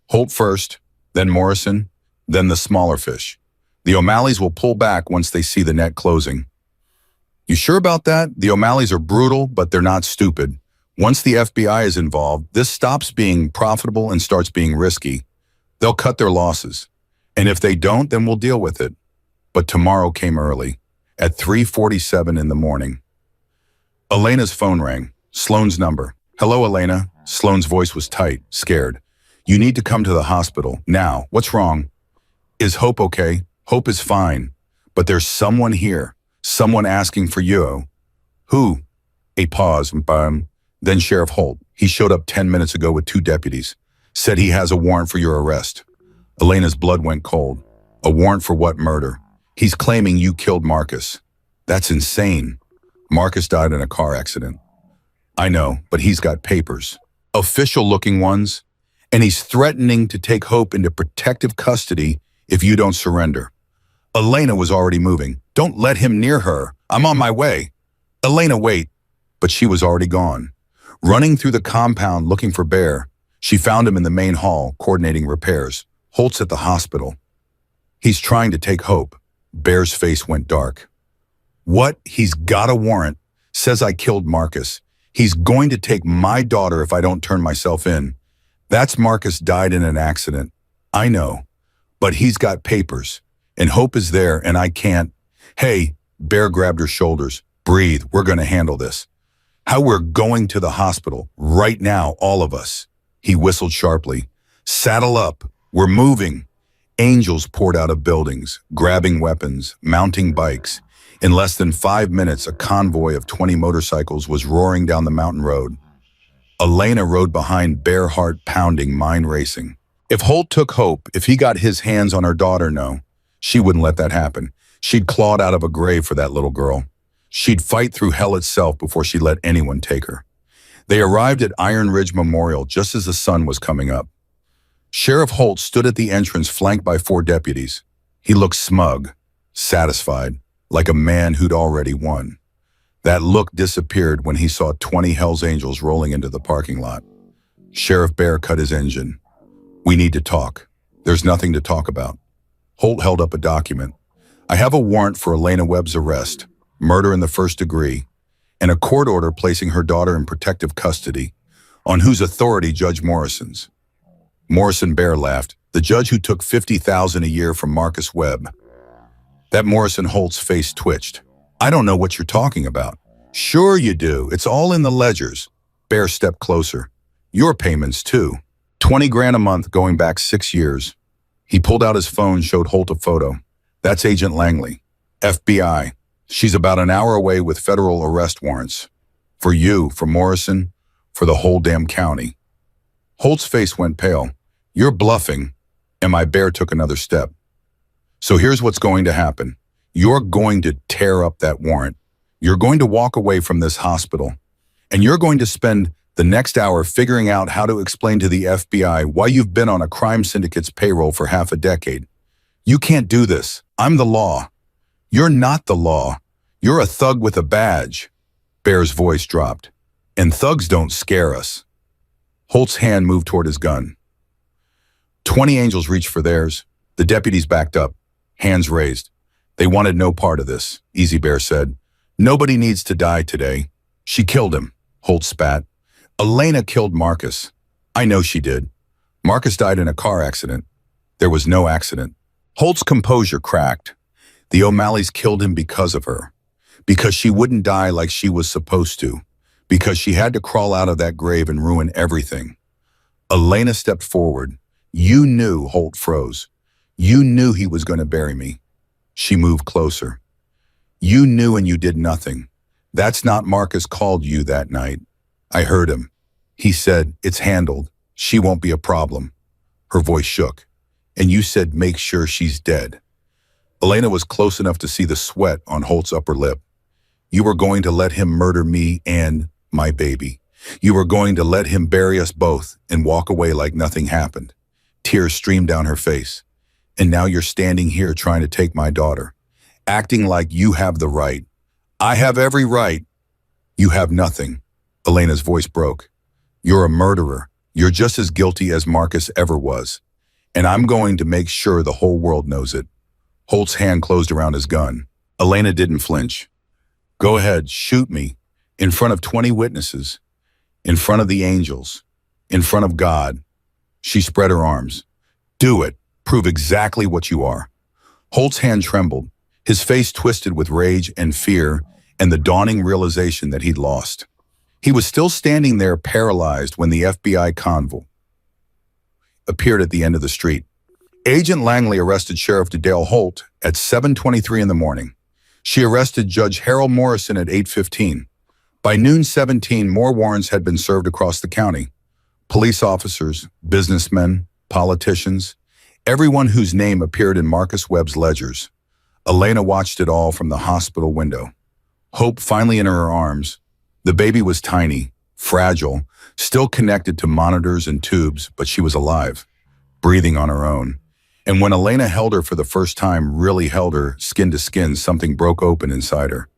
Holt first, then Morrison, then the smaller fish. The O'Malleys will pull back once they see the net closing. You sure about that? The O'Malleys are brutal, but they're not stupid. Once the FBI is involved, this stops being profitable and starts being risky. They'll cut their losses. And if they don't, then we'll deal with it. But tomorrow came early, at 3:47 in the morning. Elena's phone rang. Sloane's number. Hello, Elena. Sloane's voice was tight, scared. You need to come to the hospital. Now. What's wrong? Is Hope okay? Hope is fine. But there's someone here. Someone asking for you. Who? A pause. Then Sheriff Holt. He showed up 10 minutes ago with 2 deputies. Said he has a warrant for your arrest. Elena's blood went cold. A warrant for what murder? He's claiming you killed Marcus. That's insane. Marcus died in a car accident. I know, but he's got papers. Official-looking ones. And he's threatening to take Hope into protective custody if you don't surrender. Elena was already moving. Don't let him near her. I'm on my way. Elena, wait. But she was already gone. Running through the compound looking for Bear, she found him in the main hall, coordinating repairs. Holt's at the hospital. He's trying to take Hope. Bear's face went dark. What? He's got a warrant. Says I killed Marcus. He's going to take my daughter if I don't turn myself in. That's Marcus died in an accident. I know. But he's got papers. And Hope is there, and I can't. Hey, Bear grabbed her shoulders. Breathe. We're going to handle this. How we're going to the hospital. Right now, all of us. He whistled sharply. Saddle up. We're moving. Angels poured out of buildings, grabbing weapons, mounting bikes. In less than 5 minutes, a convoy of 20 motorcycles was roaring down the mountain road. Elena rode behind, bare heart pounding, mind racing. If Holt took Hope, if he got his hands on her daughter, no. She wouldn't let that happen. She'd clawed out of a grave for that little girl. She'd fight through hell itself before she'd let anyone take her. They arrived at Iron Ridge Memorial just as the sun was coming up. Sheriff Holt stood at the entrance flanked by 4 deputies. He looked smug, satisfied, like a man who'd already won. That look disappeared when he saw 20 Hells Angels rolling into the parking lot. Sheriff Bear cut his engine. We need to talk. There's nothing to talk about. Holt held up a document. I have a warrant for Elena Webb's arrest, murder in the first degree, and a court order placing her daughter in protective custody, on whose authority Judge Morrison's. Morrison Bear laughed, the judge who took $50,000 a year from Marcus Webb. That Morrison Holt's face twitched. I don't know what you're talking about. Sure you do. It's all in the ledgers. Bear stepped closer. Your payments too. 20 grand a month going back 6 years. He pulled out his phone, showed Holt a photo. That's Agent Langley, FBI. She's about an hour away with federal arrest warrants. For you, for Morrison, for the whole damn county. Holt's face went pale. You're bluffing. And my bear took another step. So here's what's going to happen. You're going to tear up that warrant. You're going to walk away from this hospital. And you're going to spend the next hour figuring out how to explain to the FBI why you've been on a crime syndicate's payroll for half a decade. You can't do this. I'm the law. You're not the law. You're a thug with a badge. Bear's voice dropped. And thugs don't scare us. Holt's hand moved toward his gun. 20 angels reached for theirs. The deputies backed up, hands raised. They wanted no part of this, Easy Bear said. Nobody needs to die today. She killed him, Holt spat. Elena killed Marcus. I know she did. Marcus died in a car accident. There was no accident. Holt's composure cracked. The O'Malleys killed him because of her. Because she wouldn't die like she was supposed to. Because she had to crawl out of that grave and ruin everything. Elena stepped forward. You knew, Holt froze. You knew he was going to bury me. She moved closer. You knew and you did nothing. That's not Marcus called you that night. I heard him. He said, it's handled. She won't be a problem. Her voice shook. And you said, make sure she's dead. Elena was close enough to see the sweat on Holt's upper lip. You were going to let him murder me and my baby. You were going to let him bury us both and walk away like nothing happened. Tears streamed down her face. And now you're standing here trying to take my daughter, acting like you have the right. I have every right. You have nothing. Elena's voice broke. You're a murderer. You're just as guilty as Marcus ever was. And I'm going to make sure the whole world knows it. Holt's hand closed around his gun. Elena didn't flinch. Go ahead, shoot me. In front of 20 witnesses. In front of the angels. In front of God. She spread her arms. Do it. Prove exactly what you are. Holt's hand trembled, his face twisted with rage and fear and the dawning realization that he'd lost. He was still standing there paralyzed when the FBI convoy appeared at the end of the street. Agent Langley arrested Sheriff Dale Holt at 7:23 in the morning. She arrested Judge Harold Morrison at 8:15. By noon 17, more warrants had been served across the county. Police officers, businessmen, politicians, everyone whose name appeared in Marcus Webb's ledgers. Elena watched it all from the hospital window. Hope finally in her arms. The baby was tiny, fragile, still connected to monitors and tubes, but she was alive, breathing on her own. And when Elena held her for the first time, really held her, skin to skin, something broke open inside her.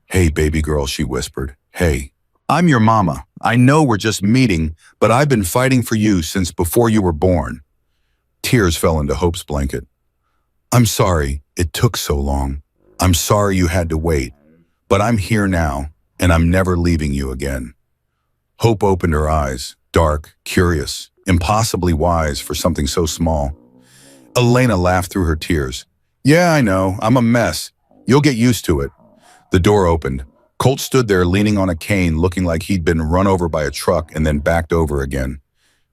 Hey, baby girl, she whispered. Hey. I'm your mama. I know we're just meeting, but I've been fighting for you since before you were born. Tears fell into Hope's blanket. I'm sorry it took so long. I'm sorry you had to wait, but I'm here now, and I'm never leaving you again. Hope opened her eyes, dark, curious, impossibly wise for something so small. Elena laughed through her tears. Yeah, I know. I'm a mess. You'll get used to it. The door opened. Colt stood there leaning on a cane, looking like he'd been run over by a truck and then backed over again.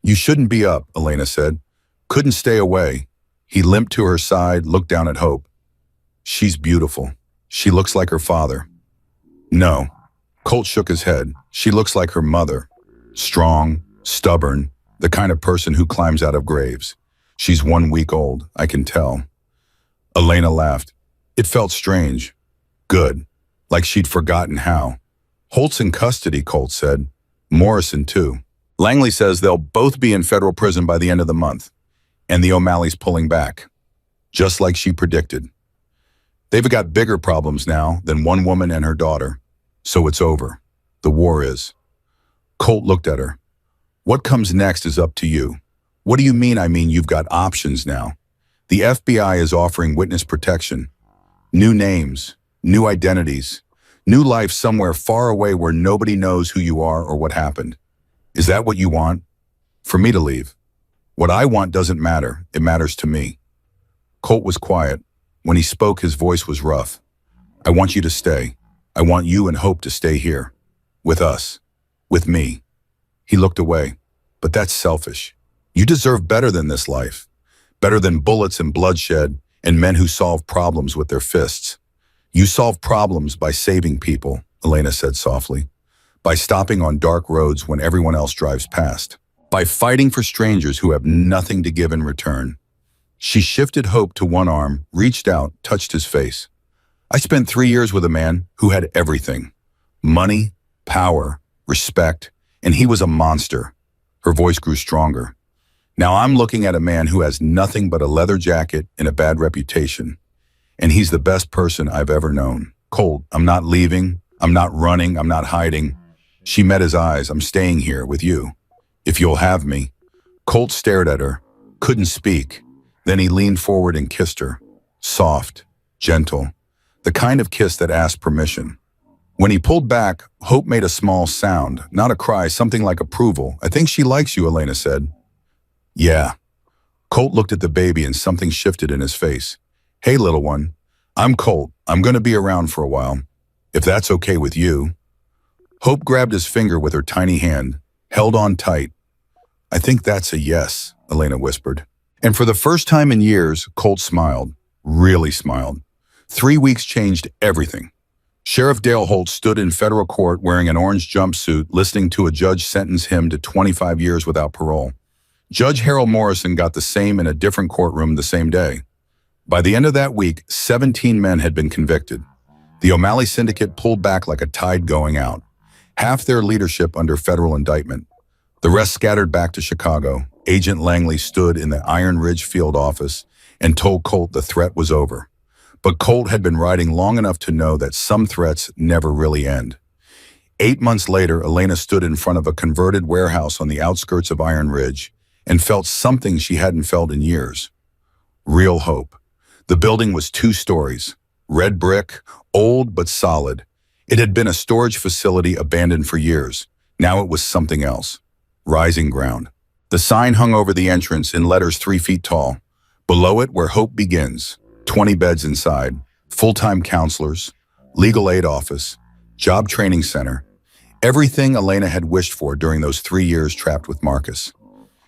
You shouldn't be up, Elena said. Couldn't stay away. He limped to her side, looked down at Hope. She's beautiful. She looks like her father. No. Colt shook his head. She looks like her mother. Strong, stubborn, the kind of person who climbs out of graves. She's 1 week old, I can tell. Elena laughed. It felt strange. Good. Like she'd forgotten how. Holt's in custody, Colt said. Morrison, too. Langley says they'll both be in federal prison by the end of the month. And the O'Malleys pulling back. Just like she predicted. They've got bigger problems now than one woman and her daughter. So it's over. The war is. Colt looked at her. What comes next is up to you. What do you mean? I mean, you've got options now. The FBI is offering witness protection. New names. New identities, new life somewhere far away where nobody knows who you are or what happened. Is that what you want? For me to leave. What I want doesn't matter. It matters to me. Colt was quiet. When he spoke, his voice was rough. I want you to stay. I want you and Hope to stay here. With us. With me. He looked away. But that's selfish. You deserve better than this life. Better than bullets and bloodshed and men who solve problems with their fists. You solve problems by saving people, Elena said softly. By stopping on dark roads when everyone else drives past. by fighting for strangers who have nothing to give in return. She shifted Hope to one arm, reached out, touched his face. I spent 3 years with a man who had everything. Money, power, respect, and he was a monster. Her voice grew stronger. Now I'm looking at a man who has nothing but a leather jacket and a bad reputation. And he's the best person I've ever known. Colt, I'm not leaving. I'm not running. I'm not hiding. She met his eyes. I'm staying here with you. If you'll have me. Colt stared at her, couldn't speak. Then he leaned forward and kissed her. Soft, gentle, the kind of kiss that asked permission. When he pulled back, Hope made a small sound, not a cry, something like approval. I think she likes you, Elena said. Yeah. Colt looked at the baby and something shifted in his face. Hey, little one. I'm Colt. I'm going to be around for a while. If that's okay with you. Hope grabbed his finger with her tiny hand, held on tight. I think that's a yes, Elena whispered. And for the first time in years, Colt smiled. Really smiled. 3 weeks changed everything. Sheriff Dale Holt stood in federal court wearing an orange jumpsuit, listening to a judge sentence him to 25 years without parole. Judge Harold Morrison got the same in a different courtroom the same day. By the end of that week, 17 men had been convicted. The O'Malley Syndicate pulled back like a tide going out, half their leadership under federal indictment. The rest scattered back to Chicago. Agent Langley stood in the Iron Ridge field office and told Colt the threat was over. But Colt had been riding long enough to know that some threats never really end. 8 months later, Elena stood in front of a converted warehouse on the outskirts of Iron Ridge and felt something she hadn't felt in years. Real hope. The building was 2 stories, red brick, old but solid. It had been a storage facility abandoned for years. Now it was something else. Rising ground. The sign hung over the entrance in letters 3 feet tall. Below it, where hope begins, 20 beds inside, full-time counselors, legal aid office, job training center, everything Elena had wished for during those 3 years trapped with Marcus.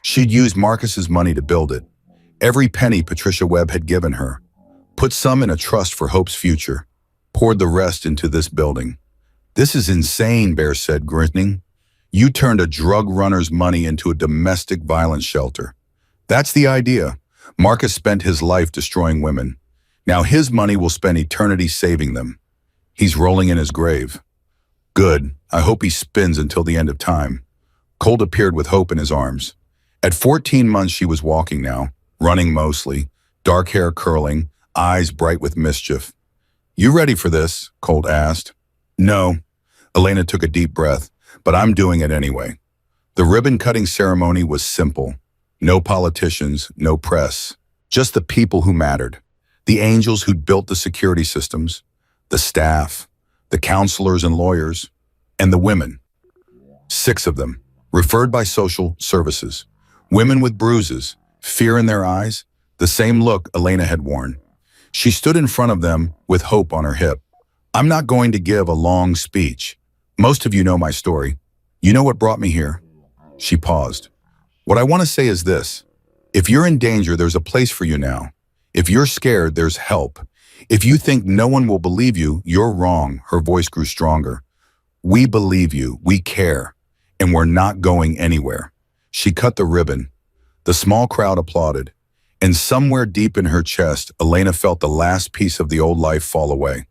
She'd used Marcus's money to build it. Every penny Patricia Webb had given her. Put some in a trust for Hope's future. Poured the rest into this building. This is insane, Bear said, grinning. You turned a drug runner's money into a domestic violence shelter. That's the idea. Marcus spent his life destroying women. Now his money will spend eternity saving them. He's rolling in his grave. Good. I hope he spins until the end of time. Colt appeared with Hope in his arms. At 14 months, she was walking now, running mostly, dark hair curling, eyes bright with mischief. You ready for this? Colt asked. No. Elena took a deep breath, but I'm doing it anyway. The ribbon-cutting ceremony was simple. No politicians, no press. Just the people who mattered. The angels who'd built the security systems, the staff, the counselors and lawyers, and the women. 6 of them, referred by social services. Women with bruises, fear in their eyes, the same look Elena had worn. She stood in front of them with Hope on her hip. I'm not going to give a long speech. Most of you know my story. You know what brought me here. She paused. What I want to say is this. If you're in danger, there's a place for you now. If you're scared, there's help. If you think no one will believe you, you're wrong. Her voice grew stronger. We believe you. We care. And we're not going anywhere. She cut the ribbon. The small crowd applauded. And somewhere deep in her chest, Elena felt the last piece of the old life fall away.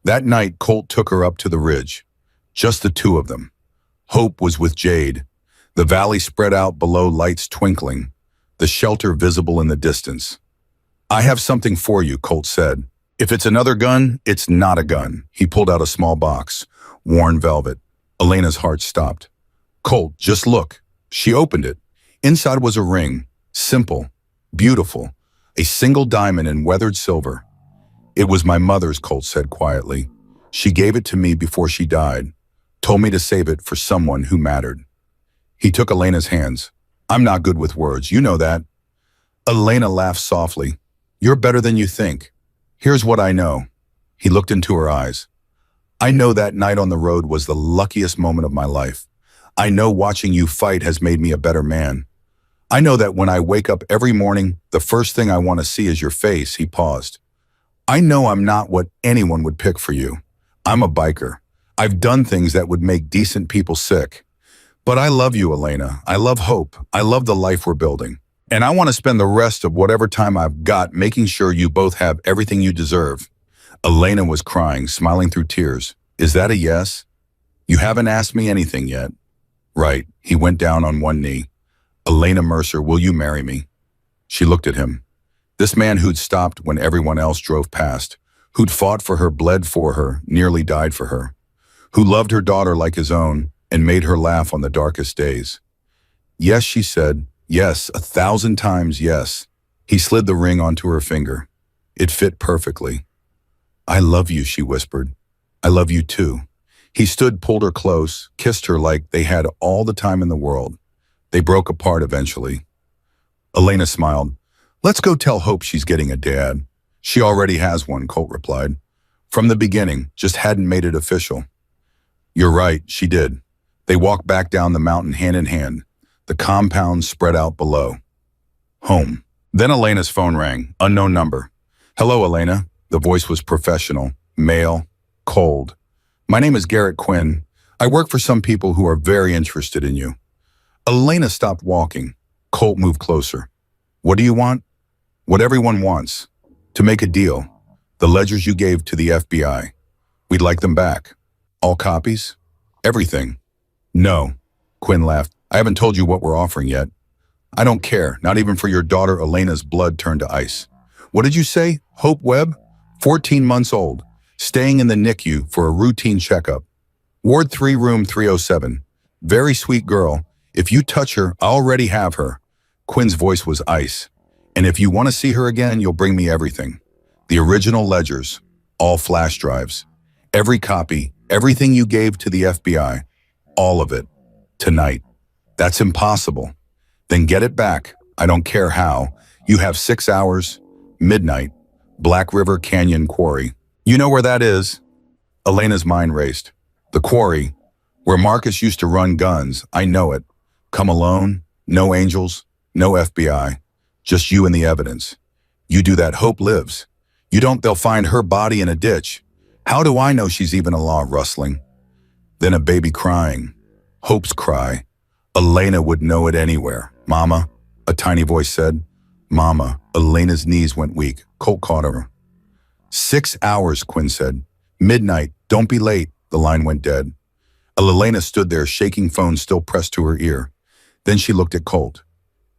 That night, Colt took her up to the ridge. Just the 2 of them. Hope was with Jade. The valley spread out below, lights twinkling. The shelter visible in the distance. I have something for you, Colt said. If it's another gun, it's not a gun. He pulled out a small box. Worn velvet. Elena's heart stopped. Colt, just look. She opened it. Inside was a ring. Simple. Beautiful. A single diamond in weathered silver. It was my mother's, Colt said quietly. She gave it to me before she died. Told me to save it for someone who mattered. He took Elena's hands. I'm not good with words, you know that. Elena laughed softly. You're better than you think. Here's what I know. He looked into her eyes. I know that night on the road was the luckiest moment of my life. I know watching you fight has made me a better man. I know that when I wake up every morning, the first thing I want to see is your face. He paused. I know I'm not what anyone would pick for you. I'm a biker. I've done things that would make decent people sick. But I love you, Elena. I love Hope. I love the life we're building. And I want to spend the rest of whatever time I've got making sure you both have everything you deserve. Elena was crying, smiling through tears. Is that a yes? You haven't asked me anything yet. Right. He went down on one knee. Elena Mercer, will you marry me? She looked at him. This man who'd stopped when everyone else drove past, who'd fought for her, bled for her, nearly died for her, who loved her daughter like his own and made her laugh on the darkest days. Yes, she said. Yes, 1,000 times yes. He slid the ring onto her finger. It fit perfectly. I love you, she whispered. I love you too. He stood, pulled her close, kissed her like they had all the time in the world. They broke apart eventually. Elena smiled. Let's go tell Hope she's getting a dad. She already has one, Colt replied. From the beginning, just hadn't made it official. You're right, she did. They walked back down the mountain hand in hand. The compound spread out below. Home. Then Elena's phone rang, unknown number. Hello, Elena. The voice was professional, male, cold. My name is Garrett Quinn. I work for some people who are very interested in you. Elena stopped walking. Colt moved closer. What do you want? What everyone wants. To make a deal. The ledgers you gave to the FBI. We'd like them back. All copies? Everything. No. Quinn laughed. I haven't told you what we're offering yet. I don't care, not even for your daughter Elena's blood turned to ice. What did you say? Hope Webb? 14 months old. Staying in the NICU for a routine checkup. Ward 3, room 307. Very sweet girl. If you touch her, I already have her. Quinn's voice was ice. And if you want to see her again, you'll bring me everything. The original ledgers, all flash drives. Every copy, everything you gave to the FBI. All of it. Tonight. That's impossible. Then get it back. I don't care how. You have 6 hours. Midnight. Black River Canyon Quarry. You know where that is? Elena's mind raced. The quarry, where Marcus used to run guns. I know it. Come alone. No angels. No FBI. Just you and the evidence. You do that, Hope lives. You don't, they'll find her body in a ditch. How do I know she's even alive? Rustling. Then a baby crying. Hope's cry. Elena would know it anywhere. Mama, a tiny voice said. Mama. Elena's knees went weak. Colt caught her. 6 hours, Quinn said. Midnight. Don't be late. The line went dead. Elena stood there, shaking phone still pressed to her ear. Then she looked at Colt.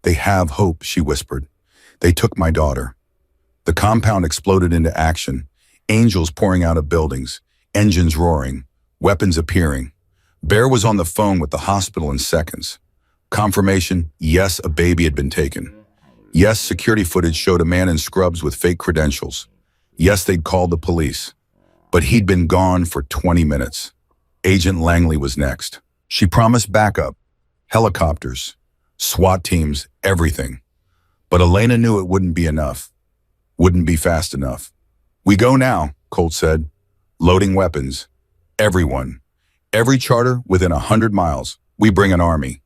They have Hope, she whispered. They took my daughter. The compound exploded into action. Angels pouring out of buildings. Engines roaring. Weapons appearing. Bear was on the phone with the hospital in seconds. Confirmation, yes, a baby had been taken. Yes, security footage showed a man in scrubs with fake credentials. Yes, they'd called the police. But he'd been gone for 20 minutes. Agent Langley was next. She promised backup. Helicopters. SWAT teams, everything. But Elena knew it wouldn't be enough. Wouldn't be fast enough. We go now, Colt said. Loading weapons. Everyone. Every charter within 100 miles. We bring an army.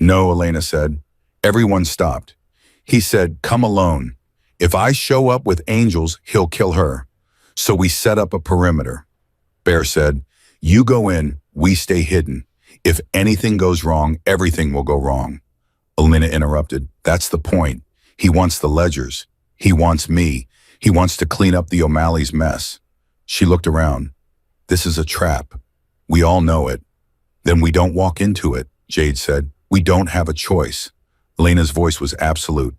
No, Elena said. Everyone stopped. He said, come alone. If I show up with angels, he'll kill her. So we set up a perimeter. Bear said, you go in, we stay hidden. If anything goes wrong, everything will go wrong. Elena interrupted. That's the point. He wants the ledgers. He wants me. He wants to clean up the O'Malley's mess. She looked around. This is a trap. We all know it. Then we don't walk into it, Jade said. We don't have a choice. Elena's voice was absolute.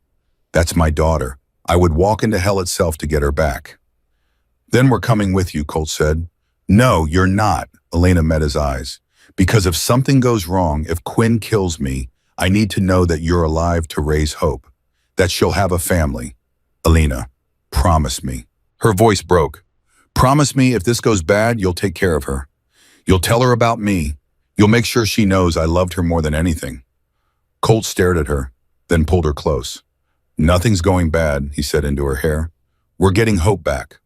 That's my daughter. I would walk into hell itself to get her back. Then we're coming with you, Colt said. No, you're not, Elena met his eyes. Because if something goes wrong, if Quinn kills me, I need to know that you're alive to raise Hope. That she'll have a family. Elena, promise me. Her voice broke. Promise me if this goes bad, you'll take care of her. You'll tell her about me. You'll make sure she knows I loved her more than anything. Colt stared at her, then pulled her close. Nothing's going bad, he said into her hair. We're getting Hope back.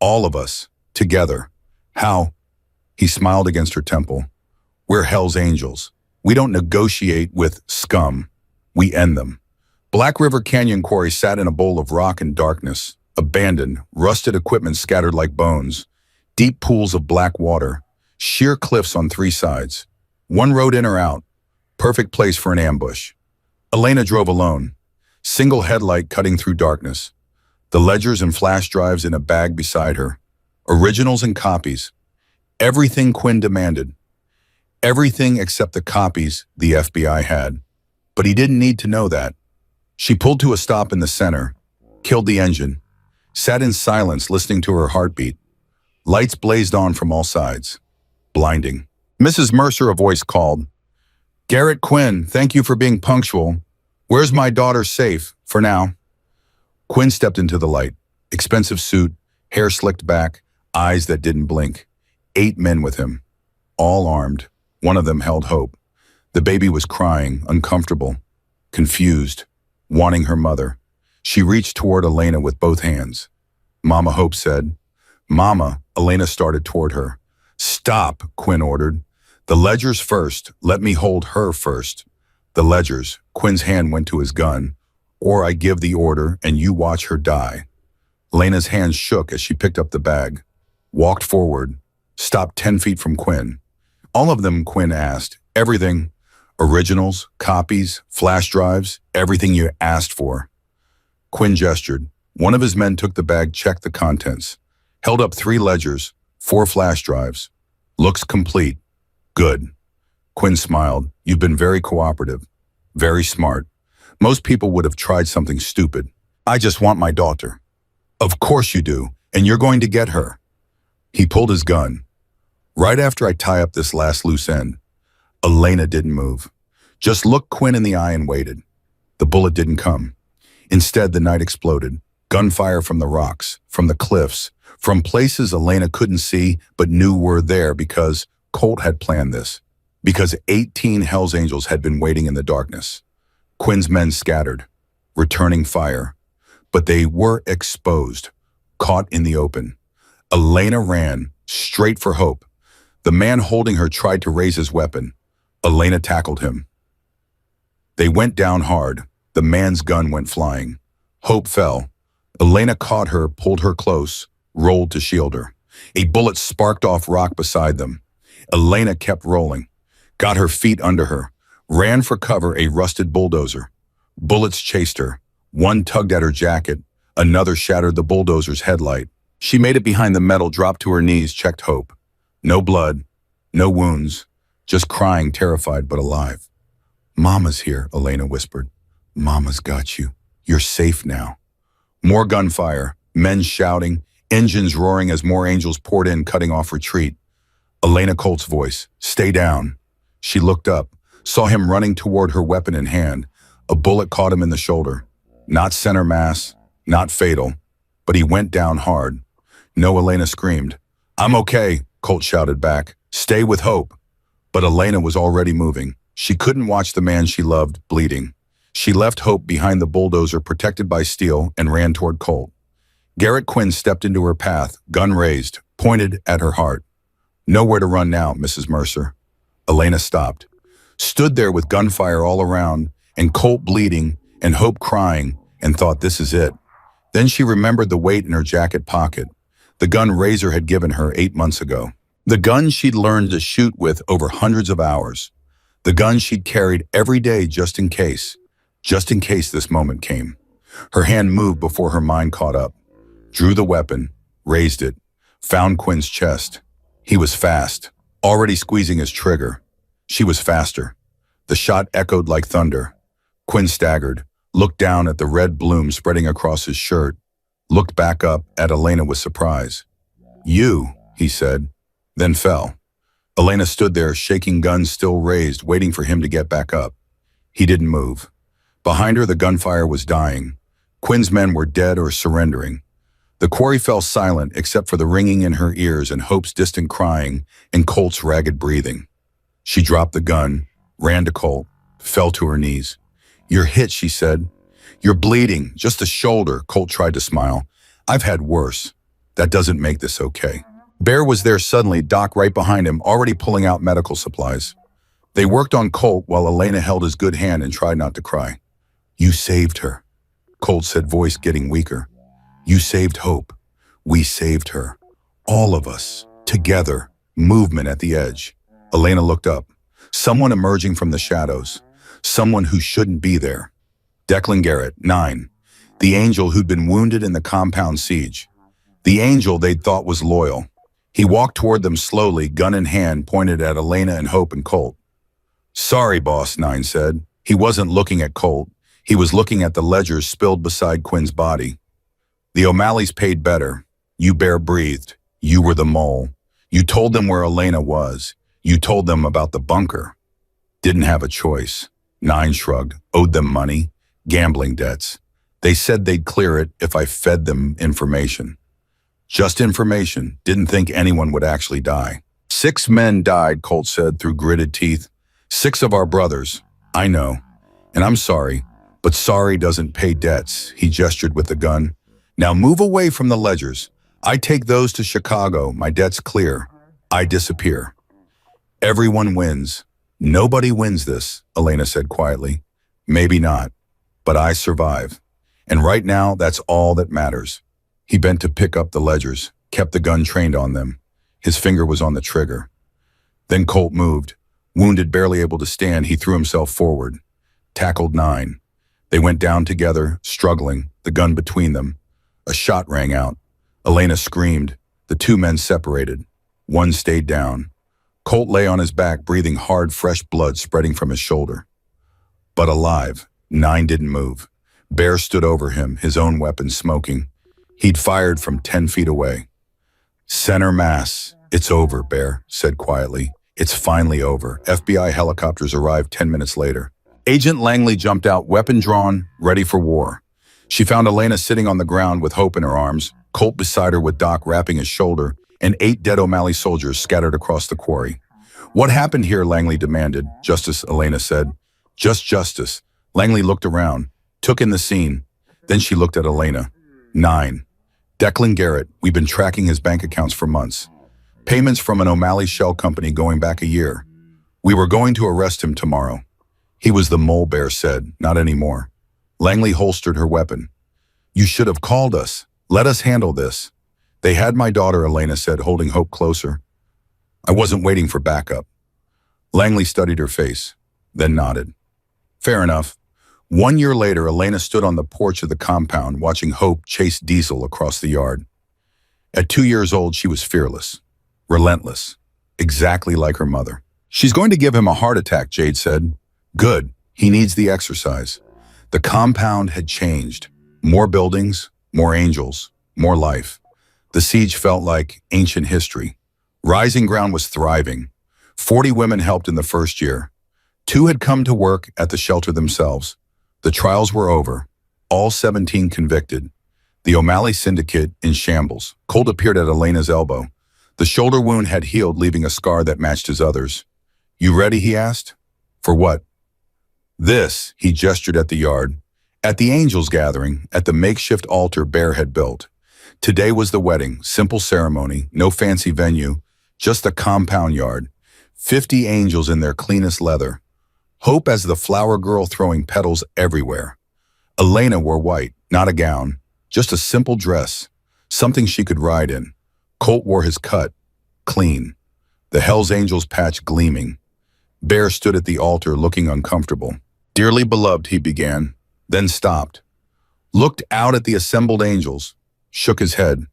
All of us. Together. How? He smiled against her temple. We're Hell's Angels. We don't negotiate with scum. We end them. Black River Canyon Quarry sat in a bowl of rock and darkness. Abandoned, rusted equipment scattered like bones. Deep pools of black water. Sheer cliffs on 3 sides. One road in or out. Perfect place for an ambush. Elena drove alone, single headlight cutting through darkness. The ledgers and flash drives in a bag beside her. Originals and copies. Everything Quinn demanded. Everything except the copies the FBI had. But he didn't need to know that. She pulled to a stop in the center, killed the engine, sat in silence listening to her heartbeat. Lights blazed on from all sides. Blinding. Mrs. Mercer, a voice called. "Garrett Quinn, thank you for being punctual. Where's my daughter safe, for now?" Quinn stepped into the light. Expensive suit, hair slicked back, eyes that didn't blink. 8 men with him, all armed. One of them held Hope. The baby was crying, uncomfortable, confused, wanting her mother. She reached toward Elena with both hands. Mama, Hope said. "Mama," Elena started toward her. "Stop," Quinn ordered. "The ledgers first. Let me hold her first." The ledgers. Quinn's hand went to his gun. "Or I give the order and you watch her die." Elena's hands shook as she picked up the bag, walked forward, stopped 10 feet from Quinn. "All of them," Quinn asked. "Everything. Originals, copies, flash drives, everything you asked for." Quinn gestured. One of his men took the bag, checked the contents, held up 3 ledgers, 4 flash drives. "Looks complete. Good." Quinn smiled. "You've been very cooperative, very smart. Most people would have tried something stupid. I just want my daughter." "Of course you do, and you're going to get her." He pulled his gun. "Right after I tie up this last loose end." Elena didn't move. Just looked Quinn in the eye and waited. The bullet didn't come. Instead, the night exploded. Gunfire from the rocks, from the cliffs, from places Elena couldn't see but knew were there because Colt had planned this. Because 18 Hells Angels had been waiting in the darkness. Quinn's men scattered, returning fire. But they were exposed, caught in the open. Elena ran, straight for Hope. The man holding her tried to raise his weapon. Elena tackled him. They went down hard. The man's gun went flying. Hope fell. Elena caught her, pulled her close, rolled to shield her. A bullet sparked off rock beside them. Elena kept rolling, got her feet under her, ran for cover, a rusted bulldozer. Bullets chased her. One tugged at her jacket. Another shattered the bulldozer's headlight. She made it behind the metal, dropped to her knees, checked Hope. No blood, no wounds, just crying, terrified but alive. "Mama's here," Elena whispered. "Mama's got you. You're safe now." More gunfire, men shouting, engines roaring as more angels poured in, cutting off retreat. Elena Colt's voice, "Stay down." She looked up, saw him running toward her, weapon in hand. A bullet caught him in the shoulder. Not center mass, not fatal, but he went down hard. No, Elena screamed. "I'm okay," Colt shouted back. "Stay with Hope." But Elena was already moving. She couldn't watch the man she loved bleeding. She left Hope behind the bulldozer, protected by steel, and ran toward Colt. Garrett Quinn stepped into her path, gun raised, pointed at her heart. "Nowhere to run now, Mrs. Mercer." Elena stopped, stood there with gunfire all around, and Colt bleeding, and Hope crying, and thought, this is it. Then she remembered the weight in her jacket pocket, the gun Razor had given her 8 months ago. The gun she'd learned to shoot with over hundreds of hours. The gun she'd carried every day just in case this moment came. Her hand moved before her mind caught up. Drew the weapon, raised it, found Quinn's chest. He was fast, already squeezing his trigger. She was faster. The shot echoed like thunder. Quinn staggered, looked down at the red bloom spreading across his shirt, looked back up at Elena with surprise. "You," he said, then fell. Elena stood there, shaking, gun still raised, waiting for him to get back up. He didn't move. Behind her, the gunfire was dying. Quinn's men were dead or surrendering. The quarry fell silent except for the ringing in her ears and Hope's distant crying and Colt's ragged breathing. She dropped the gun, ran to Colt, fell to her knees. "You're hit," she said. "You're bleeding, just a shoulder," Colt tried to smile. "I've had worse. That doesn't make this okay." Bear was there suddenly, Doc right behind him, already pulling out medical supplies. They worked on Colt while Elena held his good hand and tried not to cry. "You saved her," Colt said, voice getting weaker. "You saved Hope. We saved her. All of us. Together. Movement at the edge." Elena looked up, Someone emerging from the shadows. Someone who shouldn't be there. Declan Garrett, 9. The angel who'd been wounded in the compound siege. The angel they'd thought was loyal. He walked toward them slowly, gun in hand, pointed at Elena and Hope and Colt. "Sorry, boss," 9 said. He wasn't looking at Colt. He was looking at the ledgers spilled beside Quinn's body. "The O'Malleys paid better. You bare breathed. You were the mole. You told them where Elena was. You told them about the bunker. Didn't have a choice." 9 shrugged. "Owed them money. Gambling debts. They said they'd clear it if I fed them information. Just information. Didn't think anyone would actually die." "6 men died," Colt said through gritted teeth. "6 of our brothers. I know. And I'm sorry. But sorry doesn't pay debts." He gestured with the gun. "Now move away from the ledgers. I take those to Chicago. My debt's clear. I disappear." "Everyone wins. Nobody wins this," Elena said quietly. "Maybe not. But I survive. And right now, that's all that matters." He bent to pick up the ledgers, kept the gun trained on them. His finger was on the trigger. Then Colt moved. Wounded, barely able to stand, he threw himself forward. Tackled 9. They went down together, struggling, the gun between them. A shot rang out. Elena screamed. The 2 men separated. One stayed down. Colt lay on his back, breathing hard, fresh blood spreading from his shoulder. But alive, 9 didn't move. Bear stood over him, his own weapon smoking. He'd fired from 10 feet away. "Center mass. It's over," Bear said quietly. "It's finally over." FBI helicopters arrived 10 minutes later. Agent Langley jumped out, weapon drawn, ready for war. She found Elena sitting on the ground with Hope in her arms, Colt beside her with Doc wrapping his shoulder, and 8 dead O'Malley soldiers scattered across the quarry. "What happened here?" Langley demanded. "Justice," Elena said. "Just justice." Langley looked around, took in the scene. Then she looked at Elena. 9. Declan Garrett. We've been tracking his bank accounts for months. Payments from an O'Malley shell company going back a year. We were going to arrest him tomorrow. He was the mole, Bear said. Not anymore. Langley holstered her weapon. "You should have called us. Let us handle this." "They had my daughter," Elena said, holding Hope closer. "I wasn't waiting for backup." Langley studied her face, then nodded. "Fair enough." 1 year later, Elena stood on the porch of the compound, watching Hope chase Diesel across the yard. At 2 years old, she was fearless, relentless, exactly like her mother. "She's going to give him a heart attack," Jade said. "Good. He needs the exercise." The compound had changed. More buildings, more angels, more life. The siege felt like ancient history. Rising Ground was thriving. 40 women helped in the first year. 2 had come to work at the shelter themselves. The trials were over. All 17 convicted. The O'Malley syndicate in shambles. Colt appeared at Elena's elbow. The shoulder wound had healed, leaving a scar that matched his others. "You ready?" he asked. "For what?" "This," he gestured at the yard. At the Angels gathering, at the makeshift altar Bear had built. Today was the wedding, simple ceremony, no fancy venue, just a compound yard. 50 angels in their cleanest leather. Hope as the flower girl throwing petals everywhere. Elena wore white, not a gown, just a simple dress, something she could ride in. Colt wore his cut, clean. The Hell's Angels patch gleaming. Bear stood at the altar looking uncomfortable. "Dearly beloved," he began, then stopped. Looked out at the assembled angels, shook his head.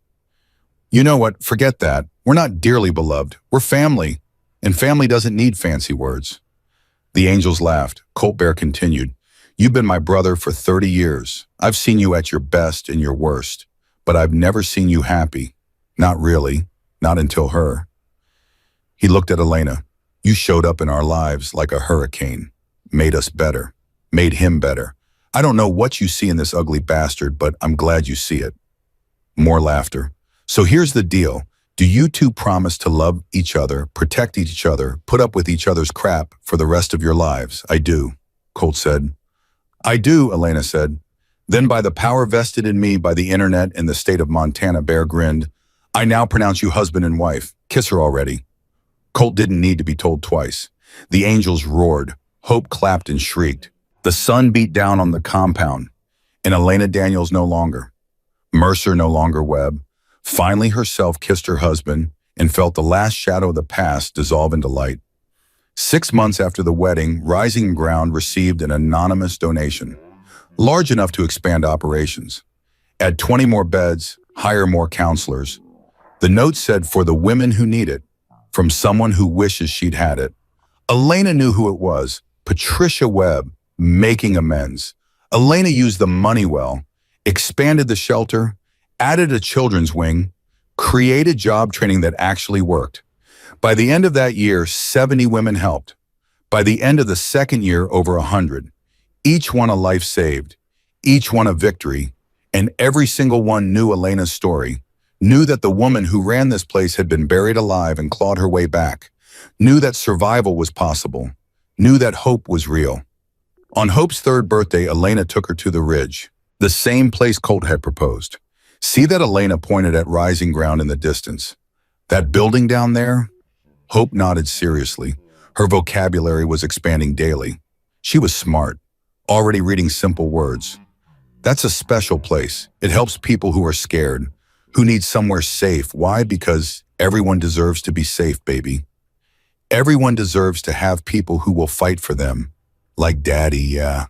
"You know what, forget that. We're not dearly beloved, we're family. And family doesn't need fancy words." The angels laughed. Colt Bear continued. "You've been my brother for 30 years. I've seen you at your best and your worst, but I've never seen you happy. Not really, not until her." He looked at Elena. "You showed up in our lives like a hurricane. Made us better. Made him better. I don't know what you see in this ugly bastard, but I'm glad you see it." More laughter. "So here's the deal. Do you 2 promise to love each other, protect each other, put up with each other's crap for the rest of your lives?" "I do," Colt said. "I do," Elena said. "Then by the power vested in me by the internet in the state of Montana," Bear grinned, "I now pronounce you husband and wife. Kiss her already." Colt didn't need to be told twice. The angels roared. Hope clapped and shrieked. The sun beat down on the compound, and Elena Daniels no longer. Mercer no longer Webb. Finally herself kissed her husband and felt the last shadow of the past dissolve into light. 6 months after the wedding, Rising Ground received an anonymous donation, large enough to expand operations. Add 20 more beds, hire more counselors. The note said, for the women who need it, from someone who wishes she'd had it. Elena knew who it was, Patricia Webb, making amends. Elena used the money well, expanded the shelter, added a children's wing, created job training that actually worked. By the end of that year, 70 women helped. By the end of the second year, over 100. Each one a life saved, each one a victory, and every single one knew Elena's story, knew that the woman who ran this place had been buried alive and clawed her way back, knew that survival was possible, knew that hope was real. On Hope's third birthday, Elena took her to the Ridge, the same place Colt had proposed. See that? Elena pointed at Rising Ground in the distance. That building down there? Hope nodded seriously. Her vocabulary was expanding daily. She was smart, already reading simple words. That's a special place. It helps people who are scared, who need somewhere safe. Why? Because everyone deserves to be safe, baby. Everyone deserves to have people who will fight for them. Like Daddy, yeah.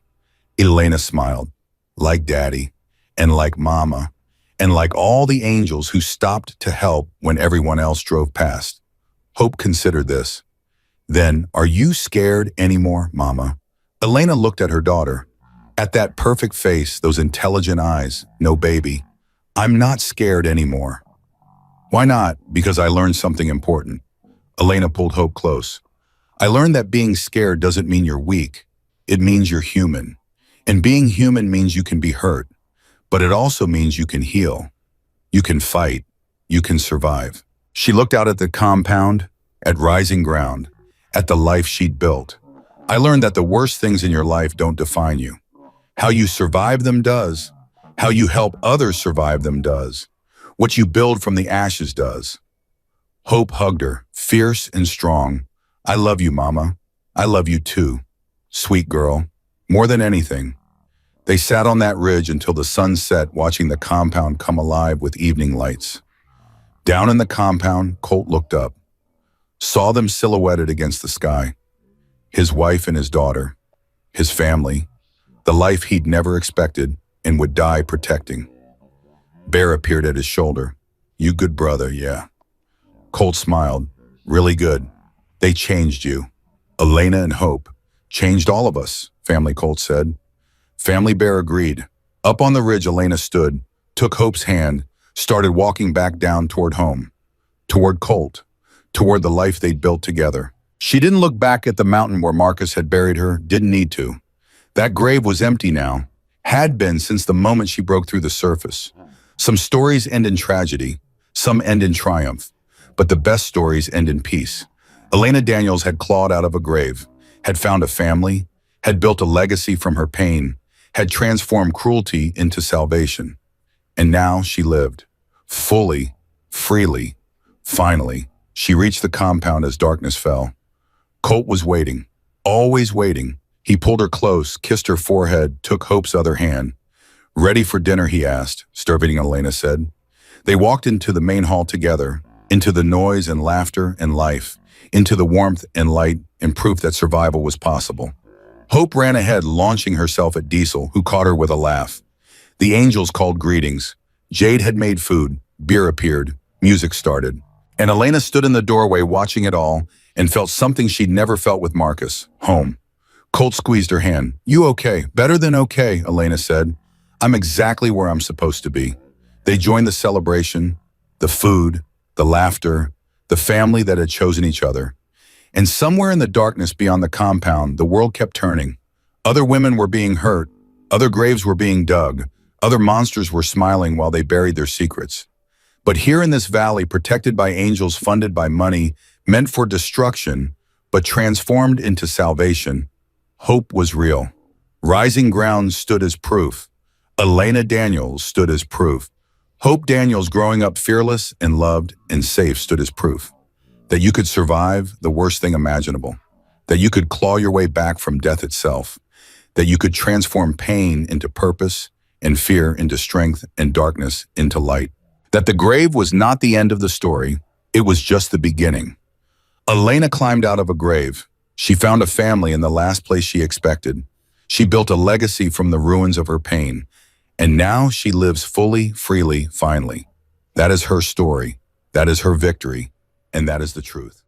Elena smiled. Like Daddy, and like Mama, and like all the angels who stopped to help when everyone else drove past. Hope considered this. Then, are you scared anymore, Mama? Elena looked at her daughter. At that perfect face, those intelligent eyes. No, baby. I'm not scared anymore. Why not? Because I learned something important. Elena pulled Hope close. I learned that being scared doesn't mean you're weak. It means you're human. And being human means you can be hurt. But it also means you can heal. You can fight. You can survive. She looked out at the compound, at Rising Ground, at the life she'd built. I learned that the worst things in your life don't define you. How you survive them does. How you help others survive them does. What you build from the ashes does. Hope hugged her, fierce and strong. I love you, Mama. I love you too. Sweet girl. More than anything. They sat on that ridge until the sun set, watching the compound come alive with evening lights. Down in the compound, Colt looked up, saw them silhouetted against the sky. His wife and his daughter, his family, the life he'd never expected and would die protecting. Bear appeared at his shoulder. You good brother, yeah. Colt smiled. Really good. They changed you. Elena and Hope changed all of us, Family Colt said. Family Bear agreed. Up on the ridge, Elena stood, took Hope's hand, started walking back down toward home, toward Colt, toward the life they'd built together. She didn't look back at the mountain where Marcus had buried her, didn't need to. That grave was empty now, had been since the moment she broke through the surface. Some stories end in tragedy, some end in triumph, but the best stories end in peace. Elena Daniels had clawed out of a grave, had found a family, had built a legacy from her pain, had transformed cruelty into salvation. And now she lived, fully, freely. Finally, she reached the compound as darkness fell. Colt was waiting, always waiting. He pulled her close, kissed her forehead, took Hope's other hand. Ready for dinner, he asked, starving Elena said. They walked into the main hall together, into the noise and laughter and life, into the warmth and light and proof that survival was possible. Hope ran ahead, launching herself at Diesel, who caught her with a laugh. The angels called greetings. Jade had made food, beer appeared, music started. And Elena stood in the doorway watching it all and felt something she'd never felt with Marcus, home. Colt squeezed her hand. You okay? Better than okay, Elena said. I'm exactly where I'm supposed to be. They joined the celebration, the food, the laughter, the family that had chosen each other. And somewhere in the darkness beyond the compound, the world kept turning. Other women were being hurt, other graves were being dug, other monsters were smiling while they buried their secrets. But here in this valley, protected by angels funded by money, meant for destruction, but transformed into salvation, hope was real. Rising Ground stood as proof. Elena Daniels stood as proof. Hope Daniels, growing up fearless and loved and safe, stood as proof. That you could survive the worst thing imaginable. That you could claw your way back from death itself. That you could transform pain into purpose and fear into strength and darkness into light. That the grave was not the end of the story, it was just the beginning. Elena climbed out of a grave. She found a family in the last place she expected. She built a legacy from the ruins of her pain, and now she lives fully, freely, finally. That is her story. That is her victory. And that is the truth.